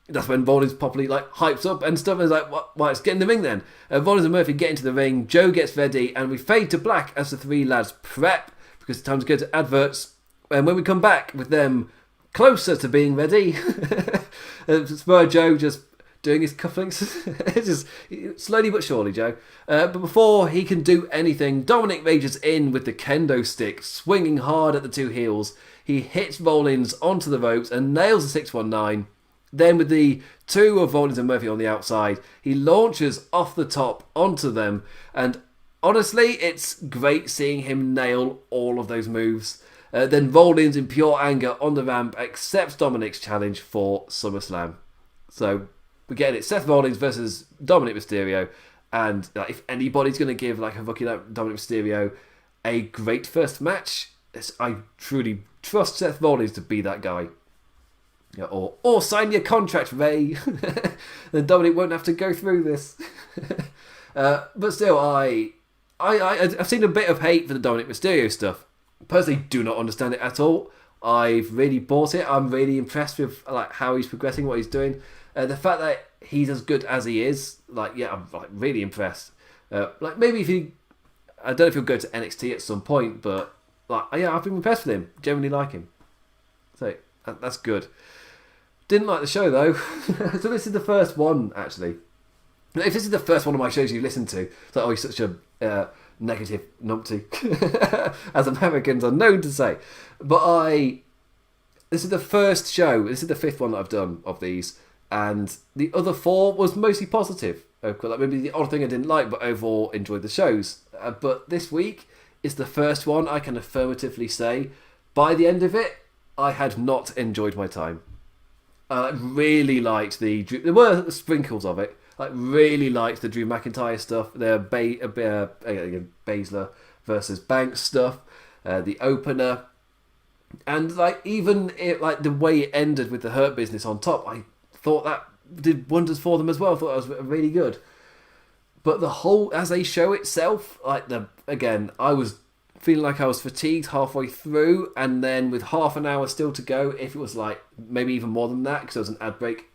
that's when Rollins properly hypes up and stuff, and is like, well, let's get in the ring then. Rollins and Murphy get into the ring, Joe gets ready, and we fade to black as the three lads prep, because it's time to go to adverts. And when we come back with them closer to being ready, Samoa Joe just doing his cufflinks. It's just slowly but surely, Joe. But before he can do anything, Dominic rages in with the kendo stick, swinging hard at the two heels. He hits Rollins onto the ropes and nails the 619. Then with the two of Rollins and Murphy on the outside, he launches off the top onto them. And honestly, it's great seeing him nail all of those moves. Then Rollins, in pure anger on the ramp, accepts Dominic's challenge for SummerSlam. So we get it. Seth Rollins versus Dominic Mysterio. And if anybody's going to give a rookie like Dominic Mysterio a great first match, I truly trust Seth Rollins to be that guy. Yeah, or sign your contract, Ray. Then Dominic won't have to go through this. But still, I've seen a bit of hate for the Dominic Mysterio stuff. Personally, do not understand it at all. I've really bought it. I'm really impressed with how he's progressing, what he's doing. The fact that he's as good as he is, I'm really impressed. Maybe if he, I don't know if he'll go to NXT at some point, but I've been impressed with him. Generally like him. So that's good. Didn't like the show though. So this is the first one actually. If this is the first one of my shows you listen to, it's like, oh, he's such a negative numpty, as Americans are known to say. But this is the first show. This is the fifth one that I've done of these, and the other four was mostly positive. Maybe the odd thing I didn't like, but overall enjoyed the shows. But this week is the first one I can affirmatively say, by the end of it, I had not enjoyed my time. I really liked there were sprinkles of it. Really liked the Drew McIntyre stuff, the Basler versus Banks stuff, the opener, and even the way it ended with the Hurt Business on top. I thought that did wonders for them as well. I thought that was really good. But the whole as a show itself, I was feeling like I was fatigued halfway through, and then with half an hour still to go, if it was maybe even more than that because there was an ad break,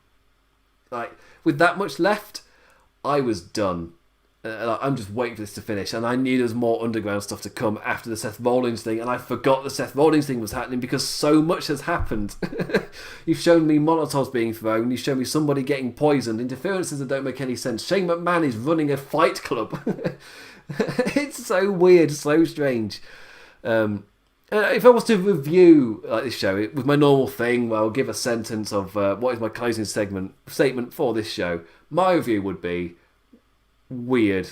with that much left, I was done. I'm just waiting for this to finish, and I knew there was more underground stuff to come after the Seth Rollins thing, and I forgot the Seth Rollins thing was happening because so much has happened. You've shown me Molotovs being thrown, you've shown me somebody getting poisoned, interferences that don't make any sense. Shane McMahon is running a fight club. It's so weird, so strange. If I was to review this show with my normal thing, where I'll give a sentence of what is my closing statement for this show, my review would be weird.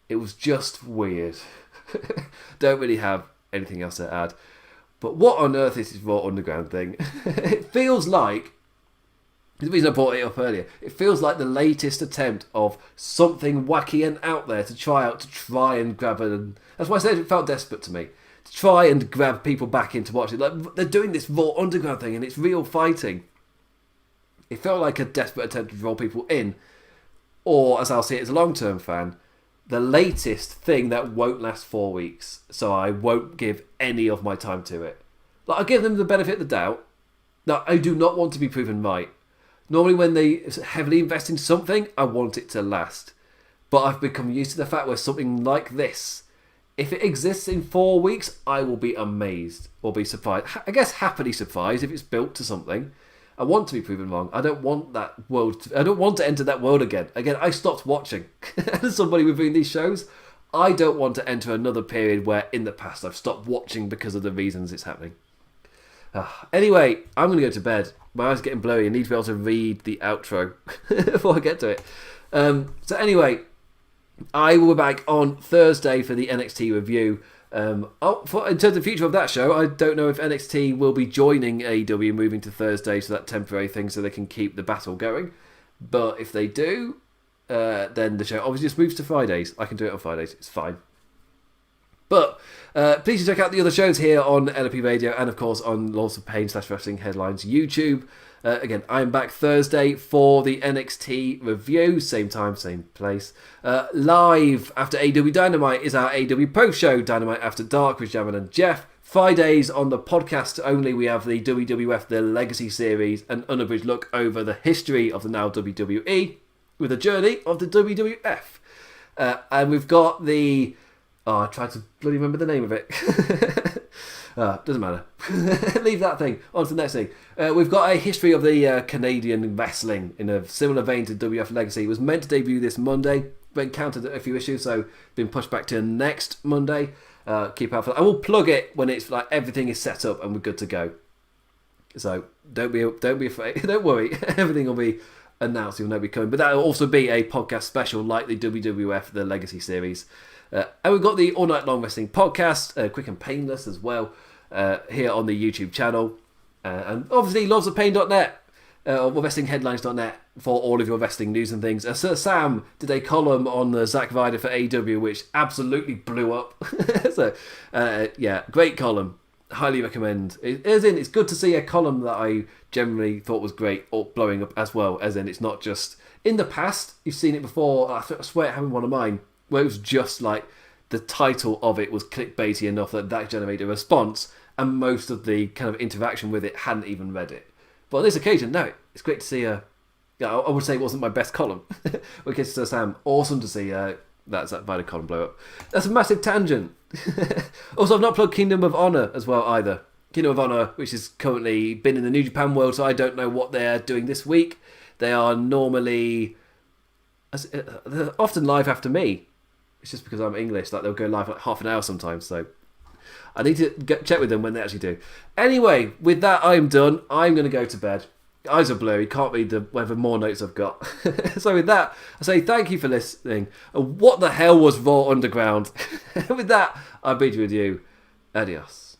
It was just weird. Don't really have anything else to add. But what on earth is this Raw Underground thing? It feels like, the reason I brought it up earlier, it feels like the latest attempt of something wacky and out there to try and grab it. And that's why I said it felt desperate to me. To try and grab people back into watching. Like, they're doing this Raw Underground thing and it's real fighting. It felt like a desperate attempt to draw people in. Or, as I'll see it as a long-term fan, the latest thing that won't last 4 weeks, so I won't give any of my time to it. Like, I give them the benefit of the doubt. Now, I do not want to be proven right. Normally when they heavily invest in something, I want it to last. But I've become used to the fact where something like this, if it exists in 4 weeks, I will be amazed or be surprised. I guess happily surprised if it's built to something. I want to be proven wrong. I don't want that world. I don't want to enter that world again. Again, I stopped watching. As somebody reviewing these shows, I don't want to enter another period where in the past I've stopped watching because of the reasons it's happening. Anyway, I'm going to go to bed. My eyes are getting blurry. I need to be able to read the outro before I get to it. So anyway, I will be back on Thursday for the NXT review. In terms of the future of that show, I don't know if NXT will be joining AEW moving to Thursday, so that temporary thing, so they can keep the battle going. But if they do, then the show obviously just moves to Fridays. I can do it on Fridays. It's fine. But please check out the other shows here on LOP Radio and, of course, on Lords of Pain /Wrestling Headlines YouTube. Again, I'm back Thursday for the NXT review. Same time, same place. Live after AEW Dynamite is our AEW post show, Dynamite After Dark with Jamin and Jeff. Fridays on the podcast only, we have the WWF The Legacy Series, an unabridged look over the history of the now WWE with a journey of the WWF. And we've got the... I tried to bloody remember the name of it. Doesn't matter. Leave that thing. On to the next thing. We've got a history of the Canadian wrestling in a similar vein to WF Legacy. It was meant to debut this Monday, but encountered a few issues, so been pushed back to next Monday. Keep out for that. I will plug it when it's like everything is set up and we're good to go. So don't be afraid. Don't worry. Everything will be announced. You'll know it'll be coming. But that will also be a podcast special like the WWF The Legacy Series. And we've got the All Night Long Wrestling podcast, quick and painless as well, here on the YouTube channel. And obviously lordsofpain.net, or wrestlingheadlines.net for all of your wrestling news and things. Sir Sam did a column on the Zack Ryder for AEW, which absolutely blew up. So, yeah, great column. Highly recommend. It's good to see a column that I generally thought was great or blowing up as well, as in it's not just... In the past, you've seen it before, I swear it happened one of mine, where it was just like the title of it was clickbaity enough that generated a response, and most of the kind of interaction with it hadn't even read it. But on this occasion, no, it's great to see I would say it wasn't my best column. Okay, so Sam, awesome to see that Ryder column blow up. That's a massive tangent. Also, I've not plugged Kingdom of Honor as well either. Kingdom of Honor, which has currently been in the New Japan world, so I don't know what they're doing this week. They are normally... they're often live after me. It's just because I'm English, like they'll go live like half an hour sometimes, so I need to check with them when they actually do. Anyway, with that, I'm done. I'm going to go to bed. Eyes are blurry, can't read whatever more notes I've got. So with that, I say thank you for listening. What the hell was Raw Underground? With that, I bid you adieu. Adios.